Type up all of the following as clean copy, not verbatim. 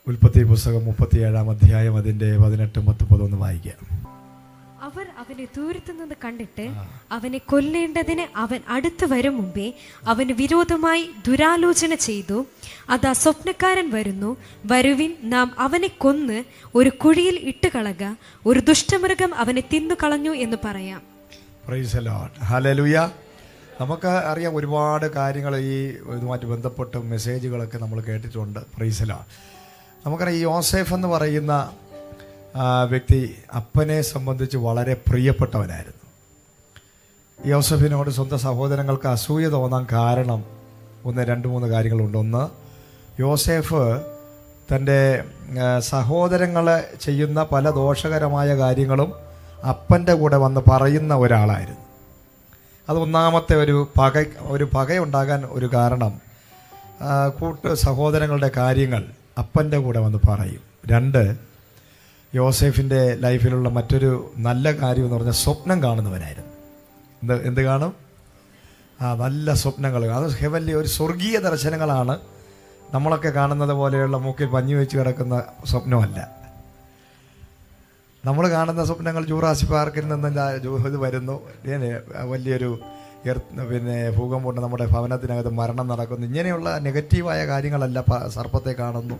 ഉൽപ്പത്തി പുസ്തകം 37 അധ്യായം അതിന്റെ 18, 19 വായിക്കാം. അവർ അവനെ ദൂരത്തു നിന്ന് കണ്ടിട്ട് അവനെ കൊല്ലേണ്ടതിന് അവൻ അടുത്തു വരും മുമ്പേ അവന് വിരോധമായി ദുരാലോചന ചെയ്തു. അതാ സ്വപ്നക്കാരൻ വരുന്നു, വരുവിൻ, നാം അവനെ കൊന്ന് ഒരു കുഴിയിൽ ഇട്ടുകളക, ഒരു ദുഷ്ടമൃഗം അവനെ തിന്നു കളഞ്ഞു എന്ന് പറയാം. Price the lord. ഹല്ലേലൂയ. നമുക്ക് അറിയാം, ഒരുപാട് കാര്യങ്ങൾ ഈ ഇതുമായിട്ട് ബന്ധപ്പെട്ട് മെസ്സേജുകളൊക്കെ നമ്മൾ കേട്ടിട്ടുണ്ട്. Price the Lord. നമുക്കറിയാം, ഈ യോസേഫ് എന്ന് പറയുന്ന വ്യക്തി അപ്പനെ സംബന്ധിച്ച് വളരെ പ്രിയപ്പെട്ടവനായിരുന്നു. യോസഫിനോട് സ്വന്തം സഹോദരങ്ങൾക്ക് അസൂയ തോന്നാൻ കാരണം 2-3 കാര്യങ്ങളുണ്ട്. ഒന്ന്, യോസേഫ് തൻ്റെ സഹോദരങ്ങളെ ചെയ്യുന്ന പല ദോഷകരമായ കാര്യങ്ങളും അപ്പൻ്റെ കൂടെ വന്ന് പറയുന്ന ഒരാളായിരുന്നു. അത് ഒന്നാമത്തെ ഒരു പകയുണ്ടാകാൻ ഒരു കാരണം, സഹോദരങ്ങളുടെ കാര്യങ്ങൾ അപ്പൻ്റെ കൂടെ വന്ന് പറയും. 2, യോസേഫിൻ്റെ ലൈഫിലുള്ള മറ്റൊരു നല്ല കാര്യം എന്ന് പറഞ്ഞാൽ സ്വപ്നം കാണുന്നവനായിരുന്നു. എന്ത് കാണും? നല്ല സ്വപ്നങ്ങൾ. അത് ഹെവൻലി, ഒരു സ്വർഗീയ ദർശനങ്ങളാണ്. നമ്മളൊക്കെ കാണുന്നത് പോലെയുള്ള മൂക്കിൽ പഞ്ഞി വെച്ച് കിടക്കുന്ന സ്വപ്നമല്ല. നമ്മൾ കാണുന്ന സ്വപ്നങ്ങൾ ജൂറാസിക് പാർക്കിൽ നിന്ന് ഇത് വരുന്നു, വലിയൊരു ഭൂകമ്പം കൊണ്ട് നമ്മുടെ ഭവനത്തിനകത്ത് മരണം നടക്കുന്നു. ഇങ്ങനെയുള്ള നെഗറ്റീവായ കാര്യങ്ങളല്ല. സർപ്പത്തെ കാണുന്നു,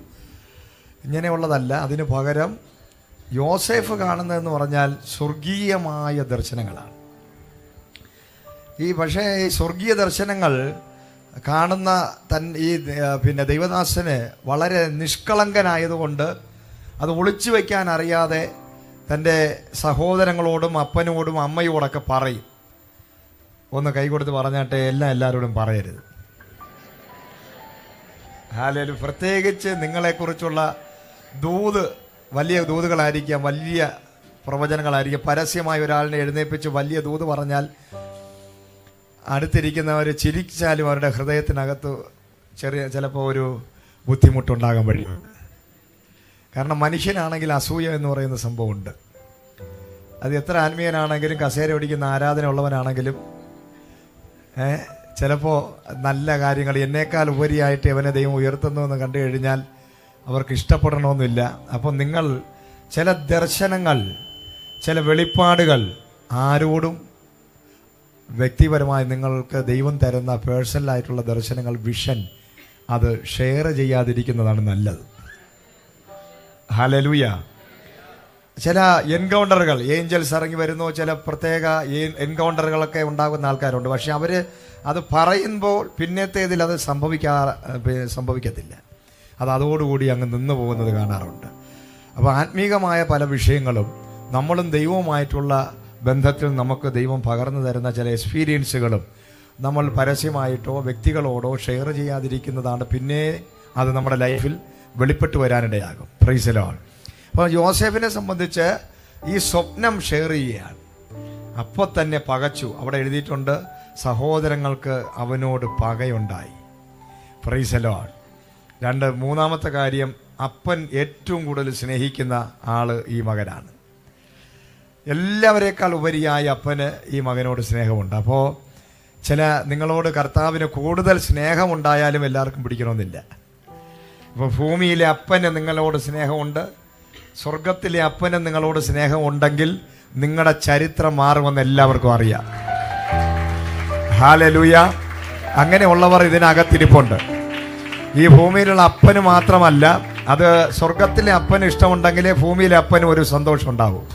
ഇങ്ങനെയുള്ളതല്ല. അതിന് പകരം യോസേഫ് കാണുന്നതെന്ന് പറഞ്ഞാൽ സ്വർഗീയമായ ദർശനങ്ങളാണ്. പക്ഷേ ഈ സ്വർഗീയ ദർശനങ്ങൾ കാണുന്ന ഈ ദൈവദാസന് വളരെ നിഷ്കളങ്കനായതുകൊണ്ട് അത് ഒളിച്ചു വയ്ക്കാൻ അറിയാതെ തൻ്റെ സഹോദരങ്ങളോടും അപ്പനോടും അമ്മയോടൊക്കെ പറയും. ഒന്ന് കൈകൊടുത്ത് പറഞ്ഞാട്ടെ, എല്ലാവരോടും പറയരുത്. ഹല്ലേലൂയ. പ്രത്യേകിച്ച് നിങ്ങളെക്കുറിച്ചുള്ള വലിയ ദൂതുകളായിരിക്കാം, വലിയ പ്രവചനങ്ങളായിരിക്കും. പരസ്യമായ ഒരാളിനെ എഴുന്നേൽപ്പിച്ച് വലിയ ദൂത് പറഞ്ഞാൽ അടുത്തിരിക്കുന്നവർ ചിരിച്ചാലും അവരുടെ ഹൃദയത്തിനകത്ത് ചിലപ്പോൾ ഒരു ബുദ്ധിമുട്ടുണ്ടാകാൻ വഴി. കാരണം മനുഷ്യനാണെങ്കിൽ അസൂയ എന്ന് പറയുന്ന സംഭവമുണ്ട്. അത് എത്ര ആത്മീയനാണെങ്കിലും, കസേര പിടിക്കുന്ന ആരാധന ഉള്ളവനാണെങ്കിലും ചിലപ്പോൾ നല്ല കാര്യങ്ങൾ എന്നേക്കാൾ ഉപരിയായിട്ട് അവനെ ദൈവം ഉയർത്തുന്നു എന്ന് കണ്ടു കഴിഞ്ഞാൽ അവർക്ക് ഇഷ്ടപ്പെടണമെന്നില്ല. അപ്പം നിങ്ങൾ ചില ദർശനങ്ങൾ, ചില വെളിപ്പാടുകൾ ആരോടും വ്യക്തിപരമായി നിങ്ങൾക്ക് ദൈവം തരുന്ന പേഴ്സണലായിട്ടുള്ള ദർശനങ്ങൾ, വിഷൻ, അത് ഷെയർ ചെയ്യാതിരിക്കുന്നതാണ് നല്ലത്. ഹല്ലേലൂയ. ചില എൻകൗണ്ടറുകൾ, ഏഞ്ചൽസ് ഇറങ്ങി വരുന്നു, ചില പ്രത്യേക എൻകൗണ്ടറുകളൊക്കെ ഉണ്ടാകുന്ന ആൾക്കാരുണ്ട്. പക്ഷെ അവർ അത് പറയുമ്പോൾ പിന്നത്തേതിൽ അത് സംഭവിക്കത്തില്ല. അത് അതോടുകൂടി അങ്ങ് നിന്നു പോകുന്നത് കാണാറുണ്ട്. അപ്പോൾ ആത്മീകമായ പല വിഷയങ്ങളും നമ്മളും ദൈവവുമായിട്ടുള്ള ബന്ധത്തിൽ നമുക്ക് ദൈവം പകർന്നു തരുന്ന ചില എക്സ്പീരിയൻസുകളും നമ്മൾ പരസ്യമായിട്ടോ വ്യക്തികളോടോ ഷെയർ ചെയ്യാതിരിക്കുന്നതാണ് പിന്നെ അത് നമ്മുടെ ലൈഫിൽ വെളിപ്പെട്ട് വരാനിടയാകും. Price the Lord. അപ്പോൾ യോസേഫിനെ സംബന്ധിച്ച് ഈ സ്വപ്നം ഷെയർ ചെയ്യുകയാണ്. അപ്പോൾ തന്നെ പകച്ചു. അവിടെ എഴുതിയിട്ടുണ്ട്, സഹോദരങ്ങൾക്ക് അവനോട് പകയുണ്ടായി. Price the Lord. 2, മൂന്നാമത്തെ കാര്യം, അപ്പൻ ഏറ്റവും കൂടുതൽ സ്നേഹിക്കുന്ന ആള് ഈ മകനാണ്. എല്ലാവരേക്കാൾ ഉപരിയായി അപ്പന് ഈ മകനോട് സ്നേഹമുണ്ട്. അപ്പോൾ നിങ്ങളോട് കർത്താവിന് കൂടുതൽ സ്നേഹമുണ്ടായാലും എല്ലാവർക്കും പിടിക്കണമെന്നില്ല. ഇപ്പോൾ ഭൂമിയിലെ അപ്പന് നിങ്ങളോട് സ്നേഹമുണ്ട്, സ്വർഗത്തിലെ അപ്പന് നിങ്ങളോട് സ്നേഹമുണ്ടെങ്കിൽ നിങ്ങളുടെ ചരിത്രം മാറുമെന്ന് എല്ലാവർക്കും അറിയാം. ഹല്ലേലൂയ. അങ്ങനെയുള്ളവർ ഇതിനകത്തിരിപ്പുണ്ട്. ഈ ഭൂമിയിലുള്ള അപ്പന് മാത്രമല്ല, അത് സ്വർഗത്തിലെ അപ്പന് ഇഷ്ടമുണ്ടെങ്കിലേ ഭൂമിയിലെ അപ്പനും ഒരു സന്തോഷം ഉണ്ടാവും.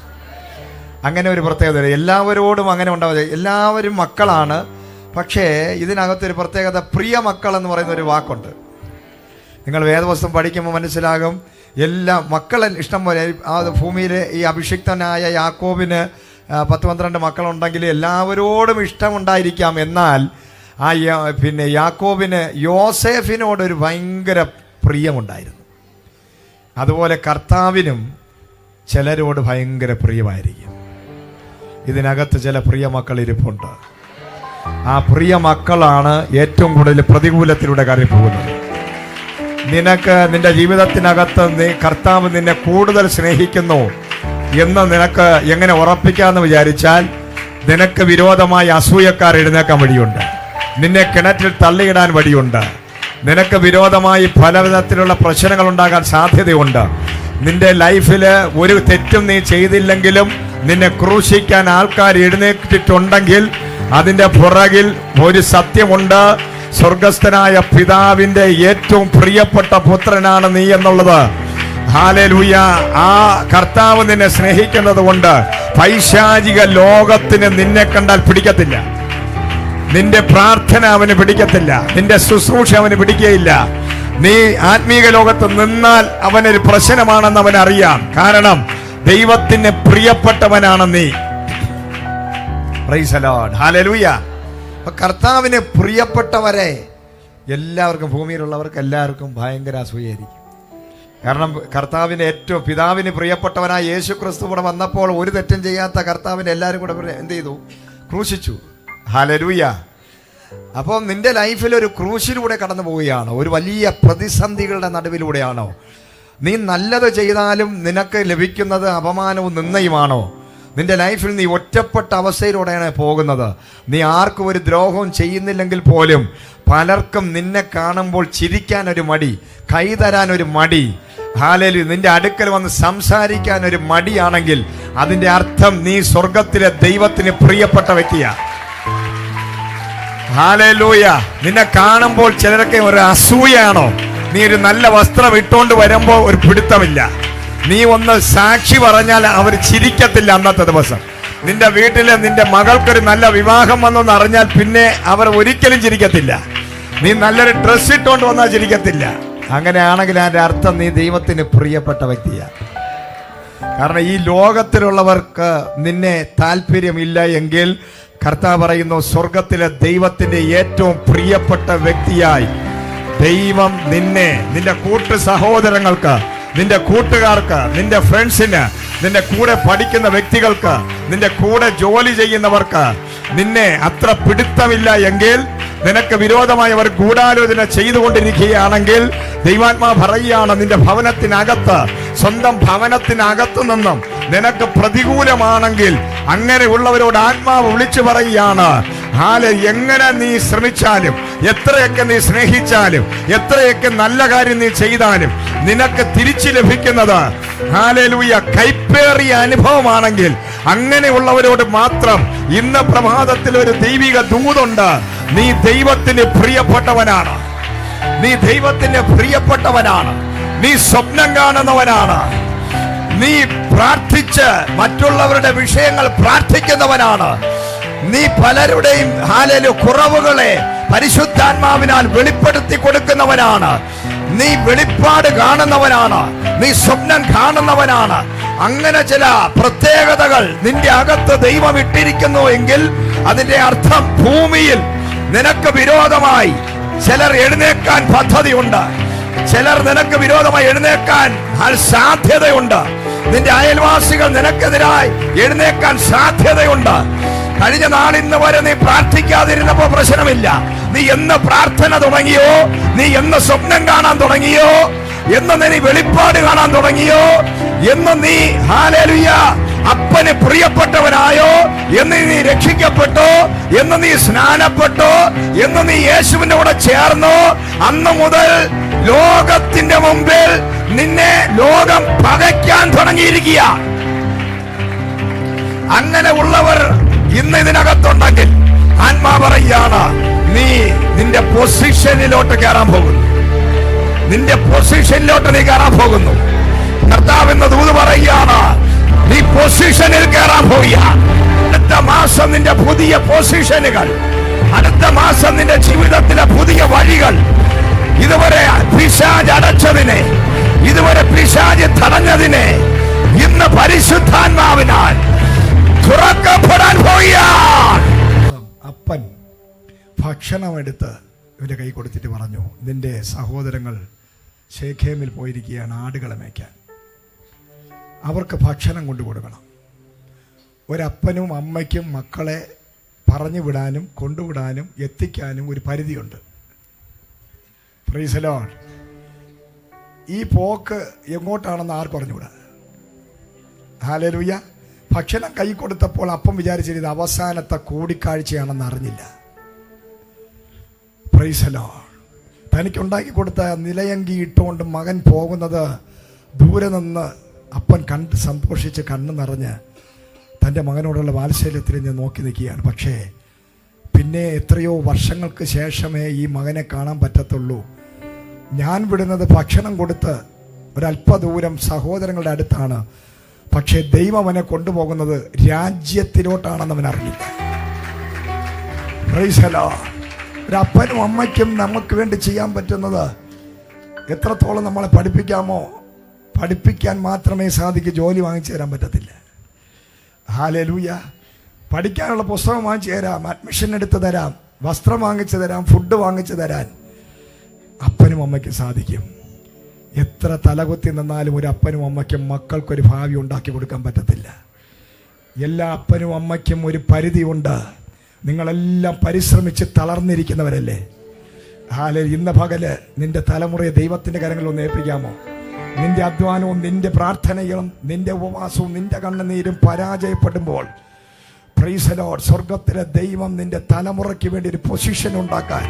അങ്ങനെ ഒരു പ്രത്യേകത എല്ലാവരോടും അങ്ങനെ ഉണ്ടാവുക. എല്ലാവരും മക്കളാണ്. പക്ഷേ ഇതിനകത്തൊരു പ്രത്യേകത, പ്രിയ മക്കൾ എന്ന് പറയുന്ന ഒരു വാക്കുണ്ട്. നിങ്ങൾ വേദപുസ്തകം പഠിക്കുമ്പോൾ മനസ്സിലാകും, എല്ലാ മക്കളും ഇഷ്ടം പോലെ. ആ ഭൂമിയിലെ ഈ അഭിഷിക്തനായ യാക്കോബിന് 10-12 മക്കളുണ്ടെങ്കിൽ എല്ലാവരോടും ഇഷ്ടമുണ്ടായിരിക്കാം. എന്നാൽ യാക്കോബിന് യോസേഫിനോടൊരു ഭയങ്കര പ്രിയമുണ്ടായിരുന്നു. അതുപോലെ കർത്താവിനും ചിലരോട് ഭയങ്കര പ്രിയമായിരിക്കും. ഇതിനകത്ത് ചില പ്രിയ മക്കൾ ഇരിപ്പുണ്ട്. ആ പ്രിയ മക്കളാണ് ഏറ്റവും കൂടുതൽ പ്രതികൂലത്തിലൂടെ കയറി പോകുന്നത്. നിന്റെ ജീവിതത്തിനകത്ത് കർത്താവ് നിന്നെ കൂടുതൽ സ്നേഹിക്കുന്നു എന്ന് നിനക്ക് എങ്ങനെ ഉറപ്പിക്കാമെന്ന് വിചാരിച്ചാൽ, നിനക്ക് വിരോധമായി അസൂയക്കാർ എഴുന്നേക്കാൻ വഴിയുണ്ട്, നിന്നെ കിണറ്റിൽ തള്ളിയിടാൻ വഴിയുണ്ട്. നിനക്ക് വിരോധമായി പലവിധത്തിലുള്ള പ്രശ്നങ്ങൾ ഉണ്ടാകാൻ സാധ്യതയുണ്ട്. നിന്റെ ലൈഫിൽ ഒരു തെറ്റും നീ ചെയ്തില്ലെങ്കിലും നിന്നെ ക്രൂശിക്കാൻ ആൾക്കാർ എഴുന്നേറ്റിട്ടുണ്ടെങ്കിൽ അതിന്റെ പുറകിൽ ഒരു സത്യമുണ്ട്. സ്വർഗസ്ഥനായ പിതാവിന്റെ ഏറ്റവും പ്രിയപ്പെട്ട പുത്രനാണ് നീ എന്നുള്ളത്. ഹല്ലേലൂയ. ആ കർത്താവ് നിന്നെ സ്നേഹിക്കുന്നത് കൊണ്ട് പൈശാചിക ലോകത്തിന് നിന്നെ കണ്ടാൽ പിടിക്കത്തില്ല. നിന്റെ പ്രാർത്ഥന അവന് പിടിക്കത്തില്ല. നിന്റെ ശുശ്രൂഷ അവന് പിടിക്കുകയില്ല. നീ ആത്മീക ലോകത്ത് നിന്നാൽ അവനൊരു പ്രശ്നമാണെന്ന് അവൻ അറിയാം. കാരണം ദൈവത്തിന് പ്രിയപ്പെട്ടവനാണ് നീ. Price the lord. ഹല്ലേലൂയ. കർത്താവിന് പ്രിയപ്പെട്ടവരെ എല്ലാവർക്കും, ഭൂമിയിലുള്ളവർക്ക് എല്ലാവർക്കും ഭയങ്കര അസൂയായിരിക്കും. കാരണം കർത്താവിന് ഏറ്റവും പിതാവിന് പ്രിയപ്പെട്ടവനായ യേശു ക്രിസ്തു കൂടെ വന്നപ്പോൾ ഒരു തെറ്റും ചെയ്യാത്ത കർത്താവിനെ എല്ലാവരും കൂടെ എന്ത് ചെയ്തു? ക്രൂശിച്ചു. ഹല്ലേലൂയ. അപ്പോൾ നിന്റെ ലൈഫിൽ ഒരു ക്രൂശിലൂടെ കടന്നു പോവുകയാണോ? ഒരു വലിയ പ്രതിസന്ധികളുടെ നടുവിലൂടെയാണോ? നീ നല്ലത് ചെയ്താലും നിനക്ക് ലഭിക്കുന്നത് അപമാനവും നിന്ദയുമാണോ? നിന്റെ ലൈഫിൽ നീ ഒറ്റപ്പെട്ട അവസ്ഥയിലൂടെയാണ് പോകുന്നത്. നീ ആർക്കും ഒരു ദ്രോഹവും ചെയ്യുന്നില്ലെങ്കിൽ പോലും പലർക്കും നിന്നെ കാണുമ്പോൾ ചിരിക്കാൻ ഒരു മടി, കൈതരാൻ ഒരു മടി, ഹല്ലേലൂയ, നിന്റെ അടുക്കൽ വന്ന് സംസാരിക്കാൻ ഒരു മടിയാണെങ്കിൽ അതിന്റെ അർത്ഥം നീ സ്വർഗത്തിലെ ദൈവത്തിന് പ്രിയപ്പെട്ട വ്യക്തിയാ. ഹല്ലേലൂയ. നിന്നെ കാണുമ്പോൾ ചിലരൊക്കെ ഒരു അസൂയാണോ? നീ ഒരു നല്ല വസ്ത്രം ഇട്ടുകൊണ്ട് വരുമ്പോൾ ഒരു പിടുത്തമില്ല. നീ ഒന്ന് സാക്ഷി പറഞ്ഞാൽ അവർ ചിരിക്കത്തില്ല. അന്നത്തെ ദിവസം നിന്റെ വീട്ടില് നിന്റെ മകൾക്കൊരു നല്ല വിവാഹം വന്നെന്ന് അറിഞ്ഞാൽ പിന്നെ അവർ ഒരിക്കലും ചിരിക്കത്തില്ല. നീ നല്ലൊരു ഡ്രസ് ഇട്ടുകൊണ്ട് വന്നാൽ ചിരിക്കത്തില്ല. അങ്ങനെയാണെങ്കിൽ അതിന്റെ അർത്ഥം നീ ദൈവത്തിന് പ്രിയപ്പെട്ട വ്യക്തിയാണ്. കാരണം ഈ ലോകത്തിലുള്ളവർക്ക് നിന്നെ താല്പര്യമില്ല എങ്കിൽ കർത്താവ് പറയുന്നു, സ്വർഗത്തിലെ ദൈവത്തിന്റെ ഏറ്റവും പ്രിയപ്പെട്ട വ്യക്തിയായി ദൈവം നിന്നെ, നിന്റെ കൂട്ടു സഹോദരങ്ങൾക്ക്, നിന്റെ കൂട്ടുകാർക്ക്, നിന്റെ ഫ്രണ്ട്സിന്, നിന്റെ കൂടെ പഠിക്കുന്ന വ്യക്തികൾക്ക്, നിന്റെ കൂടെ ജോലി ചെയ്യുന്നവർക്ക് നിന്നെ അത്ര പിടുത്തമില്ല എങ്കിൽ, നിനക്ക് വിരോധമായി അവർ ഗൂഢാലോചന ചെയ്തുകൊണ്ടിരിക്കുകയാണെങ്കിൽ ദൈവാത്മാ പറയുകയാണ്, നിന്റെ ഭവനത്തിനകത്ത്, സ്വന്തം ഭവനത്തിനകത്തു നിന്നും നിനക്ക് പ്രതികൂലമാണെങ്കിൽ അങ്ങനെയുള്ളവരോട് ആത്മാവ് വിളിച്ചു പറയുകയാണ്, എങ്ങനെ നീ ശ്രമിച്ചാലും, എത്രയൊക്കെ നീ സ്നേഹിച്ചാലും, എത്രയൊക്കെ നല്ല കാര്യം നീ ചെയ്താലും നിനക്ക് തിരിച്ചു ലഭിക്കുന്നത് ഹല്ലേലൂയ കൈപ്പേറിയ അനുഭവമാണെങ്കിൽ അങ്ങനെയുള്ളവരോട് മാത്രം ഇന്ന് പ്രഭാതത്തിൽ ഒരു ദൈവിക ദൂതുണ്ട്. നീ ദൈവത്തിന് പ്രിയപ്പെട്ടവനാണ്. നീ ദൈവത്തിന് പ്രിയപ്പെട്ടവനാണ്. നീ സ്വപ്നം കാണുന്നവനാണ്. നീ പ്രാർത്ഥിച്ച് മറ്റുള്ളവരുടെ വിഷയങ്ങൾ പ്രാർത്ഥിക്കുന്നവനാണ്. നീ പലരുടെയും കുറവുകളെ പരിശുദ്ധാത്മാവിനാൽ വെളിപ്പെടുത്തി കൊടുക്കുന്നവനാണ്. നീ വെളിപ്പാട് കാണുന്നവനാണ്. നീ സ്വപ്നം കാണുന്നവനാണ്. അങ്ങനെ ചില പ്രത്യേകതകൾ നിന്റെ അകത്ത് ദൈവം ഇട്ടിരിക്കുന്നു എങ്കിൽ അതിന്റെ അർത്ഥം ഭൂമിയിൽ നിനക്ക് വിരോധമായി ചിലർ എഴുന്നേക്കാൻ പദ്ധതിയുണ്ട്. ചിലർ നിനക്ക് വിരോധമായി എഴുന്നേക്കാൻ സാധ്യതയുണ്ട്. നിന്റെ അയൽവാസികൾ നിനക്കെതിരായി എഴുന്നേക്കാൻ സാധ്യതയുണ്ട്. കഴിഞ്ഞ നാളിന്ന് വരെ നീ പ്രാർത്ഥിക്കാതിരുന്നപ്പോ പ്രശ്നമില്ല. നീ എന്ന് പ്രാർത്ഥന തുടങ്ങിയോ, നീ എന്ന് സ്വപ്നം കാണാൻ തുടങ്ങിയോ, എന്ന് നീ വെളിപ്പാട് കാണാൻ തുടങ്ങിയോ, എന്ന് നീ ഹല്ലേലൂയ അപ്പന് പ്രിയപ്പെട്ടവനായോ, എന്ന് നീ രക്ഷിക്കപ്പെട്ടോ, എന്ന് നീ സ്നാനപ്പെട്ടോ, എന്ന് നീ യേശുവിന്റെ കൂടെ ചേർന്നോ, അന്ന് മുതൽ ലോകത്തിന്റെ മുമ്പിൽ നിന്നെ ലോകം പകയ്ക്കാൻ തുടങ്ങിയിരിക്കുക. അങ്ങനെ ഉള്ളവർ ഇന്ന് ഇതിനകത്തുണ്ടെങ്കിൽ ആത്മാ പറയുകയാണ്, നീ നിന്റെ പൊസിഷനിലോട്ട് കയറാൻ പോകുന്നു. നിന്റെ പൊസിഷനിലോട്ട് നീ കയറാൻ പോകുന്നു. കർത്താവ് എന്ന ദൂത് പറയുകയാണ്, നീ പൊസിഷനിൽ കയറാൻ പോവുക. അടുത്ത മാസം നിന്റെ പുതിയ പൊസിഷനുകൾ, അടുത്ത മാസം നിന്റെ ജീവിതത്തിലെ പുതിയ വഴികൾ, ഇതുവരെ പിശാച് അടച്ചതിനെ, ഇതുവരെ പിശാച് തടഞ്ഞതിനെ ഇന്ന് പരിശുദ്ധാത്മാവിനാൽ തുറക്കപ്പെടാൻ പോവുകയാണ്. അപ്പൻ ഭക്ഷണം എടുത്ത് ഇവന്റെ കൈ കൊടുത്തിട്ട് പറഞ്ഞു, നിന്റെ സഹോദരങ്ങൾ ശേഖേമിൽ പോയിരിക്കുകയാണ് ആടുകളെ മേയ്ക്കാൻ. അവർക്ക് ഭക്ഷണം കൊണ്ടുകൊടുക്കണം. ഒരപ്പനും അമ്മയ്ക്കും മക്കളെ പറഞ്ഞു വിടാനും കൊണ്ടുവിടാനും എത്തിക്കാനും ഒരു പരിധിയുണ്ട്. Price the Lord. ഈ പോക്ക് എങ്ങോട്ടാണെന്ന് ആർക്ക് പറഞ്ഞുകൂടാ. ഹല്ലേലൂയ. ഭക്ഷണം കൈ കൊടുത്തപ്പോൾ അപ്പം വിചാരിച്ചിരുന്നത് അവസാനത്തെ കൂടിക്കാഴ്ചയാണെന്ന് അറിഞ്ഞില്ല. Price the Lord. തനിക്കുണ്ടാക്കി കൊടുത്ത നിലയങ്കി ഇട്ടുകൊണ്ട് മകൻ പോകുന്നത് ദൂരെ നിന്ന് അപ്പൻ കണ്ട് സന്തോഷിച്ച് കണ്ണു നിറഞ്ഞ് തൻ്റെ മകനോടുള്ള വാത്സല്യത്തിൽ ഞാൻ നോക്കി നിൽക്കുകയാണ്. പക്ഷേ പിന്നെ എത്രയോ വർഷങ്ങൾക്ക് ശേഷമേ ഈ മകനെ കാണാൻ പറ്റത്തുള്ളൂ. ഞാൻ വിടുന്നത് ഭക്ഷണം കൊടുത്ത് ഒരല്പദൂരം സഹോദരങ്ങളുടെ അടുത്താണ്. പക്ഷേ ദൈവം അവനെ കൊണ്ടുപോകുന്നത് രാജ്യത്തിലോട്ടാണെന്ന് അവൻ അറിഞ്ഞില്ല. Price the Lord. ഒരപ്പനും അമ്മയ്ക്കും നമുക്ക് വേണ്ടി ചെയ്യാൻ പറ്റുന്നത് എത്രത്തോളം നമ്മളെ പഠിപ്പിക്കാമോ പഠിപ്പിക്കാൻ മാത്രമേ സാധിക്കൂ. ജോലി വാങ്ങിച്ചു തരാൻ പറ്റത്തില്ല. ഹല്ലേലൂയ. പഠിക്കാനുള്ള പുസ്തകം വാങ്ങിച്ചു തരാം, അഡ്മിഷൻ എടുത്ത് തരാം, വസ്ത്രം വാങ്ങിച്ചു തരാം, ഫുഡ് വാങ്ങിച്ചു തരാൻ അപ്പനും അമ്മയ്ക്കും സാധിക്കും. എത്ര തലകുത്തി നിന്നാലും ഒരു അപ്പനും അമ്മയ്ക്കും മക്കൾക്കൊരു ഭാവി ഉണ്ടാക്കി കൊടുക്കാൻ പറ്റത്തില്ല. എല്ലാ അപ്പനും അമ്മയ്ക്കും ഒരു പരിധിയുണ്ട്. നിങ്ങളെല്ലാം പരിശ്രമിച്ച് തളർന്നിരിക്കുന്നവരല്ലേ. ഇന്ന് പകല് നിന്റെ തലമുറയെ ദൈവത്തിന്റെ കരങ്ങളിൽ ഒന്ന് ഏൽപ്പിക്കാമോ? നിന്റെ അധ്വാനവും നിന്റെ പ്രാർത്ഥനകളും നിന്റെ ഉപവാസവും നിന്റെ കണ്ണുനീരും പരാജയപ്പെടുമ്പോൾ പ്രൈസ് ദി ലോർഡ്, സ്വർഗത്തിലെ ദൈവം നിന്റെ തലമുറയ്ക്ക് വേണ്ടി ഒരു പൊസിഷൻ ഉണ്ടാക്കാൻ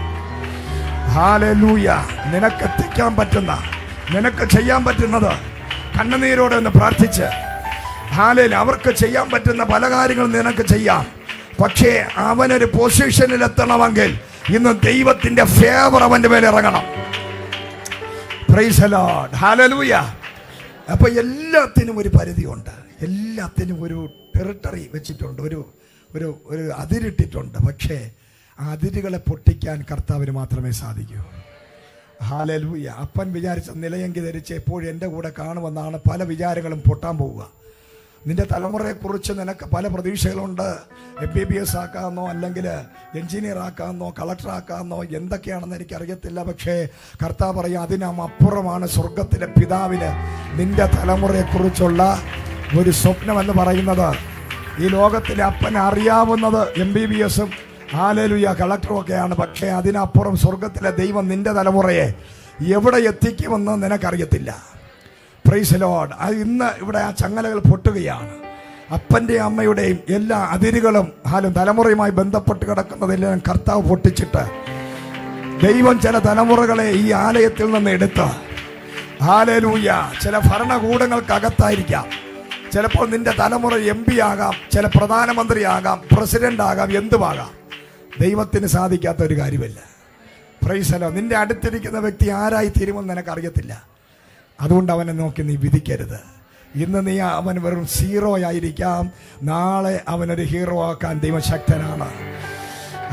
ഹല്ലേലൂയ നിനക്ക് എത്തിക്കാൻ പറ്റുന്ന, നിനക്ക് ചെയ്യാൻ പറ്റുന്നത് കണ്ണുനീരോടെ ഒന്ന് പ്രാർത്ഥിച്ച് അവർക്ക് ചെയ്യാൻ പറ്റുന്ന പല കാര്യങ്ങളും നിനക്ക് ചെയ്യാം. പക്ഷേ അവനൊരു പൊസിഷനിൽ എത്തണമെങ്കിൽ ഇന്ന് ദൈവത്തിന്റെ ഫേവർ അവന്റെ മേലെ ഇറങ്ങണം. Price the lord, hallelujah. അപ്പൊ എല്ലാത്തിനും ഒരു പരിധിയുണ്ട്, എല്ലാത്തിനും ഒരു ടെറിട്ടറി വെച്ചിട്ടുണ്ട്, ഒരു ഒരു ഒരു അതിരിട്ടിട്ടുണ്ട്. പക്ഷേ ആ അതിരുകളെ പൊട്ടിക്കാൻ കർത്താവിന് മാത്രമേ സാധിക്കൂ. ഹല്ലേലൂയ. അപ്പൻ വിചാരിച്ച നിലയെങ്കി ധരിച്ച് എപ്പോഴും എൻ്റെ കൂടെ കാണുമെന്നാണ് പല വിചാരങ്ങളും പൊട്ടാൻ പോവുക. നിന്റെ തലമുറയെക്കുറിച്ച് നിനക്ക് പല പ്രതീക്ഷകളുണ്ട്. MBBS ആക്കാമെന്നോ അല്ലെങ്കിൽ എഞ്ചിനീയർ ആക്കാമെന്നോ കളക്ടർ ആക്കാമെന്നോ എന്തൊക്കെയാണെന്ന് എനിക്കറിയത്തില്ല. പക്ഷേ കർത്താവ് പറയും അതിനപ്പുറമാണ് സ്വർഗത്തിലെ പിതാവിന് നിന്റെ തലമുറയെക്കുറിച്ചുള്ള ഒരു സ്വപ്നമെന്ന് പറയുന്നത്. ഈ ലോകത്തിലെ അപ്പൻ അറിയാവുന്നത് MBBS-ഉം ഹല്ലേലൂയ കളക്ടറും ഒക്കെയാണ്. പക്ഷേ അതിനപ്പുറം സ്വർഗത്തിലെ ദൈവം നിന്റെ തലമുറയെ എവിടെ എത്തിക്കുമെന്ന് നിനക്കറിയത്തില്ല. Price the Lord. ഇന്ന് ഇവിടെ ആ ചങ്ങലകൾ പൊട്ടുകയാണ്. അപ്പൻ്റെയും അമ്മയുടെയും എല്ലാ അതിരുകളും തലമുറയുമായി ബന്ധപ്പെട്ട് കിടക്കുന്നതെല്ലാം കർത്താവ് പൊട്ടിച്ചിട്ട് ദൈവം ചില തലമുറകളെ ഈ ആലയത്തിൽ നിന്ന് എടുത്ത് ഹല്ലേലൂയ ചില ഭരണകൂടങ്ങൾക്കകത്തായിരിക്കാം. ചിലപ്പോൾ നിന്റെ തലമുറ MP ആകാം, ചില പ്രധാനമന്ത്രി ആകാം, പ്രസിഡന്റ് ആകാം, എന്തുമാകാം. ദൈവത്തിന് സാധിക്കാത്ത ഒരു കാര്യമില്ല. Price the lord. നിന്റെ അടുത്തിരിക്കുന്ന വ്യക്തി ആരായി തീരുമെന്ന് നിനക്കറിയത്തില്ല. അതുകൊണ്ട് അവനെ നോക്കി നീ വിധിക്കരുത്. ഇന്ന് നീ അവൻ വെറും 0 ആയിരിക്കാം, നാളെ അവനൊരു ഹീറോ ആക്കാൻ ദൈവശക്തനാണ്.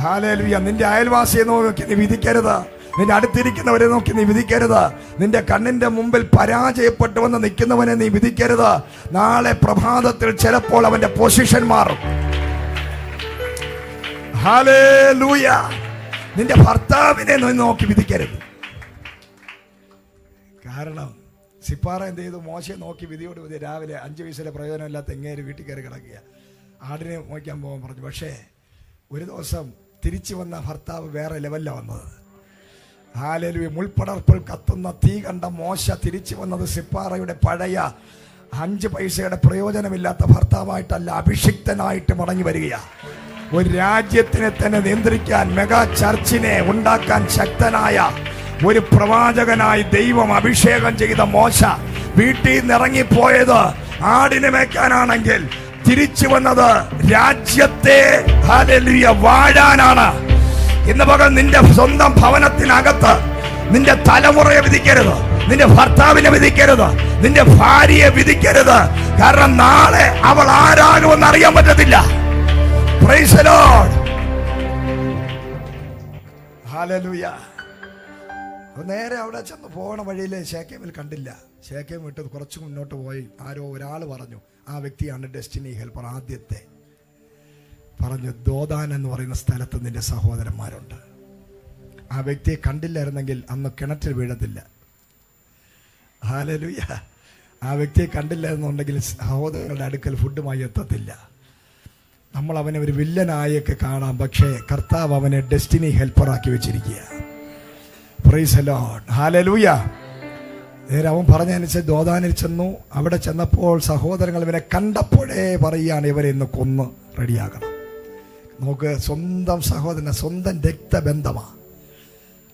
ഹല്ലേലൂയ. നിന്റെ അയൽവാസിയെ നോക്കി നീ വിധിക്കരുത്, നിന്റെ അടുത്തിരിക്കുന്നവരെ നോക്കി നീ വിധിക്കരുത്, നിന്റെ കണ്ണിന്റെ മുമ്പിൽ പരാജയപ്പെട്ടു വന്ന് നിൽക്കുന്നവനെ നീ വിധിക്കരുത്. നാളെ പ്രഭാതത്തിൽ ചിലപ്പോൾ അവന്റെ പൊസിഷൻ മാറും. ഹല്ലേലൂയ. നിന്റെ ഭർത്താവിനെ നോക്കി വിധിക്കരുത്. കാരണം സിപ്പാറ എന്ത് ചെയ്തു? മോശയെ നോക്കി വിധിയോട് വിധി രാവിലെ 5 വയസ്സിലെ പ്രയോജനമില്ലാത്ത എങ്ങേര് വീട്ടിൽ കയറി കിടക്കുക, ആടിനെ നോക്കാൻ പോകാൻ പറഞ്ഞു. പക്ഷേ ഒരു ദിവസം തിരിച്ചു വന്ന ഭർത്താവ് വേറെ ലെവലിലാണ് വന്നത്. ഹല്ലേലൂയ. മുൾപ്പടർപ്പിൽ കത്തുന്ന തീ കണ്ട മോശ തിരിച്ചു വന്നത് സിപ്പാറയുടെ പഴയ 5 പൈസയുടെ പ്രയോജനമില്ലാത്ത ഭർത്താവായിട്ടല്ല, അഭിഷിക്തനായിട്ട് മടങ്ങി വരികയാ. ഒരു രാജ്യത്തിനെ തന്നെ നിയന്ത്രിക്കാൻ, മെഗാ ചർച്ചിനെ ഉണ്ടാക്കാൻ ശക്തനായ ഒരു പ്രവാചകനായി ദൈവം അഭിഷേകം ചെയ്ത മോശ വീട്ടിൽ നിന്ന് ഇറങ്ങിപ്പോയത് ആടിനെ മേയ്ക്കാനാണെങ്കിൽ തിരിച്ചു വന്നത് രാജ്യത്തെ ഹല്ലേലൂയ വാഴാനാണ്. ഇന്ന് പകൽ നിന്റെ സ്വന്തം ഭവനത്തിനകത്ത് നിന്റെ തലമുറയെ വിധിക്കരുത്, നിന്റെ ഭർത്താവിനെ വിധിക്കരുത്, നിന്റെ ഭാര്യയെ വിധിക്കരുത്. കാരണം നാളെ അവൾ ആരാകുമെന്ന് അറിയാൻ പറ്റത്തില്ല. Price the lord. ഹല്ലേലൂയ. നേരെ അവിടെ ചെന്ന് പോകണ വഴിയിൽ ശേഖേമിൽ കണ്ടില്ല. ശേഖേം വിട്ട് കുറച്ച് മുന്നോട്ട് പോയി ആരോ ഒരാൾ പറഞ്ഞു ആ വ്യക്തിയാണ് ഡെസ്റ്റിനി ഹെൽപ്പർ. ആദ്യത്തെ പറഞ്ഞു ദോദാൻ എന്ന് പറയുന്ന സ്ഥലത്ത് നിന്റെ സഹോദരന്മാരുണ്ട്. ആ വ്യക്തിയെ കണ്ടില്ലായിരുന്നെങ്കിൽ അന്ന് കിണറ്റിൽ വീഴത്തില്ല. ഹല്ലേലൂയ. ആ വ്യക്തിയെ കണ്ടില്ലായിരുന്നുണ്ടെങ്കിൽ സഹോദരങ്ങളുടെ അടുക്കൽ ഫുഡുമായി എത്തത്തില്ല. നമ്മൾ അവനെ ഒരു വില്ലനായൊക്കെ കാണാം, പക്ഷേ കർത്താവ് അവനെ ഡെസ്റ്റിനി ഹെൽപ്പറാക്കി വെച്ചിരിക്കുക. Price the lord. ഹല്ലേലൂയ. നേരെ അവൻ പറഞ്ഞനുസരിച്ച് ദോദാനിൽ ചെന്നു. അവിടെ ചെന്നപ്പോൾ സഹോദരങ്ങൾ ഇവനെ കണ്ടപ്പോഴേ പറയുകയാണ് ഇവരെ ഇന്ന് കൊന്ന് റെഡിയാക്കണം. നോക്ക്, സ്വന്തം സഹോദരൻ, സ്വന്തം രക്തബന്ധമാണ്.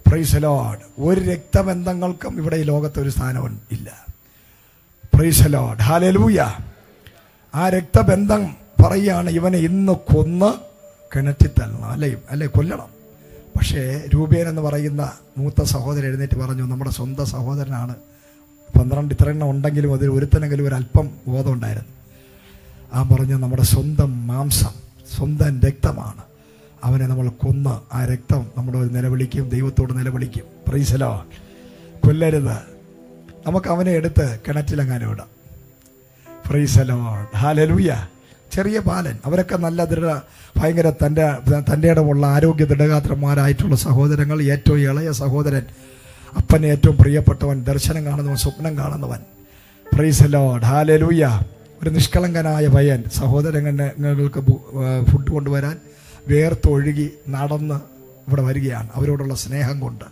Price the Lord. ഒരു രക്തബന്ധങ്ങൾക്കും ഇവിടെ ഈ ലോകത്ത് ഒരു സ്ഥാനവും ഇല്ല. Price the lord. ഹല്ലേലൂയ. ആ രക്തബന്ധം പറയുകയാണ്, ഇവനെ ഇന്ന് കൊന്ന് കിണറ്റി തള്ളണം, അല്ലേ കൊല്ലണം. പക്ഷേ രൂപേൻ എന്ന് പറയുന്ന മൂത്ത സഹോദരൻ എഴുന്നേറ്റ് പറഞ്ഞു, നമ്മുടെ സ്വന്തം സഹോദരനാണ്, 12 ഇത്രയെണ്ണം ഉണ്ടെങ്കിലും അതിൽ ഒരുത്തനെങ്കിലും ഒരല്പം ബോധം ഉണ്ടായിരുന്നു. ആ പറഞ്ഞു, നമ്മുടെ സ്വന്തം മാംസം, സ്വന്തം രക്തമാണ്, അവനെ നമ്മൾ കൊന്ന് ആ രക്തം നമ്മുടെ നിലവിളിക്കും, ദൈവത്തോട് നിലവിളിക്കും. Price the Lord. കൊല്ലരുത്, നമുക്ക് അവനെ എടുത്ത് കിണറ്റിലെങ്ങാനും ഇടാം. Price the lord. ഹല്ലേലൂയ. ചെറിയ ബാലൻ, അവരൊക്കെ നല്ല ഭയങ്കര തൻ്റെ ഇടമുള്ള ആരോഗ്യ ദൃഢഗാത്രന്മാരായിട്ടുള്ള സഹോദരങ്ങൾ. ഏറ്റവും ഇളയ സഹോദരൻ, അപ്പനെ ഏറ്റവും പ്രിയപ്പെട്ടവൻ, ദർശനം കാണുന്നവൻ, സ്വപ്നം കാണുന്നവൻ. Praise the lord. ഹല്ലേലൂയ. ഒരു നിഷ്കളങ്കനായ പയ്യൻ സഹോദരങ്ങൾക്ക് ഫുഡ് കൊണ്ടുവരാൻ വേർത്തൊഴുകി നടന്ന് ഇവിടെ വരികയാണ്, അവരോടുള്ള സ്നേഹം കൊണ്ട്.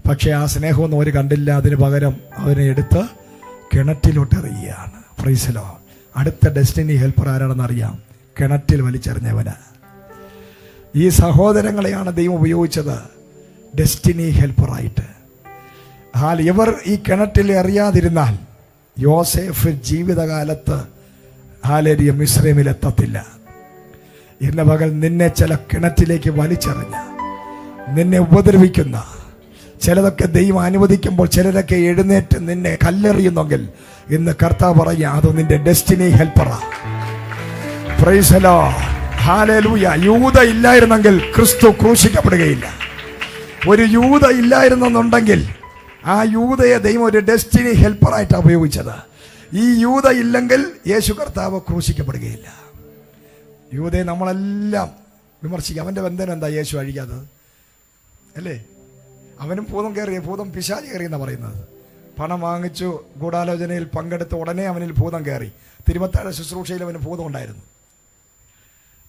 പക്ഷേ ആ സ്നേഹമൊന്നും അവർ കണ്ടില്ല. അതിന് പകരം അവനെ എടുത്ത് കിണറ്റിലോട്ട് എറിയുകയാണ്. Praise the lord. അടുത്ത ഡെസ്റ്റിനി ഹെൽപ്പർ ആരാണെന്നറിയാം? കിണറ്റിൽ വലിച്ചെറിഞ്ഞവന്. ഈ സഹോദരങ്ങളെയാണ് ദൈവം ഉപയോഗിച്ചത് ഡെസ്റ്റിനി ഹെൽപ്പറായിട്ട്. ഇവർ ഈ കിണറ്റിൽ എറിയാതിരുന്നാൽ യോസേഫ് ജീവിതകാലത്ത് മിസ്രൈമിലെത്തത്തില്ല. ഇന്ന് പകൽ നിന്നെ ചില കിണറ്റിലേക്ക് വലിച്ചെറിഞ്ഞ, നിന്നെ ഉപദ്രവിക്കുന്ന, ചിലതൊക്കെ ദൈവം അനുവദിക്കുമ്പോൾ ചിലരൊക്കെ എഴുന്നേറ്റ് നിന്നെ കല്ലെറിയുന്നെങ്കിൽ ഇന്ന് കർത്താവ് പറയാ, അത് നിന്റെ ഡെസ്റ്റിനി ഹെൽപ്പറാ. Praise the lord. ഹല്ലേലൂയ. യൂദ ഇല്ലായിരുന്നെങ്കിൽ ക്രിസ്തു ക്രൂശിക്കപ്പെടുകയില്ല. ഒരു യൂദ ഇല്ലായിരുന്നെന്നുണ്ടെങ്കിൽ ആ യൂദയെ ദൈവം ഒരു ഡെസ്റ്റിനി ഹെൽപ്പറായിട്ടാണ് ഉപയോഗിച്ചത്. ഈ യൂദ ഇല്ലെങ്കിൽ യേശു കർത്താവ് ക്രൂശിക്കപ്പെടുകയില്ല. യൂദയെ നമ്മളെല്ലാം വിമർശിക്കുക. അവൻ്റെ ബന്ധനം എന്താ യേശു അഴിക്കാത്തത്? അല്ലേ? അവനും ഭൂതം പിശാച് കയറിയെന്നാണ് പറയുന്നത്. പണം വാങ്ങിച്ചു, ഗൂഢാലോചനയിൽ പങ്കെടുത്ത് ഉടനെ അവനിൽ ഭൂതം കയറി. തിരുവത്താഴ ശുശ്രൂഷയിൽ അവന് ഭൂതം ഉണ്ടായിരുന്നു.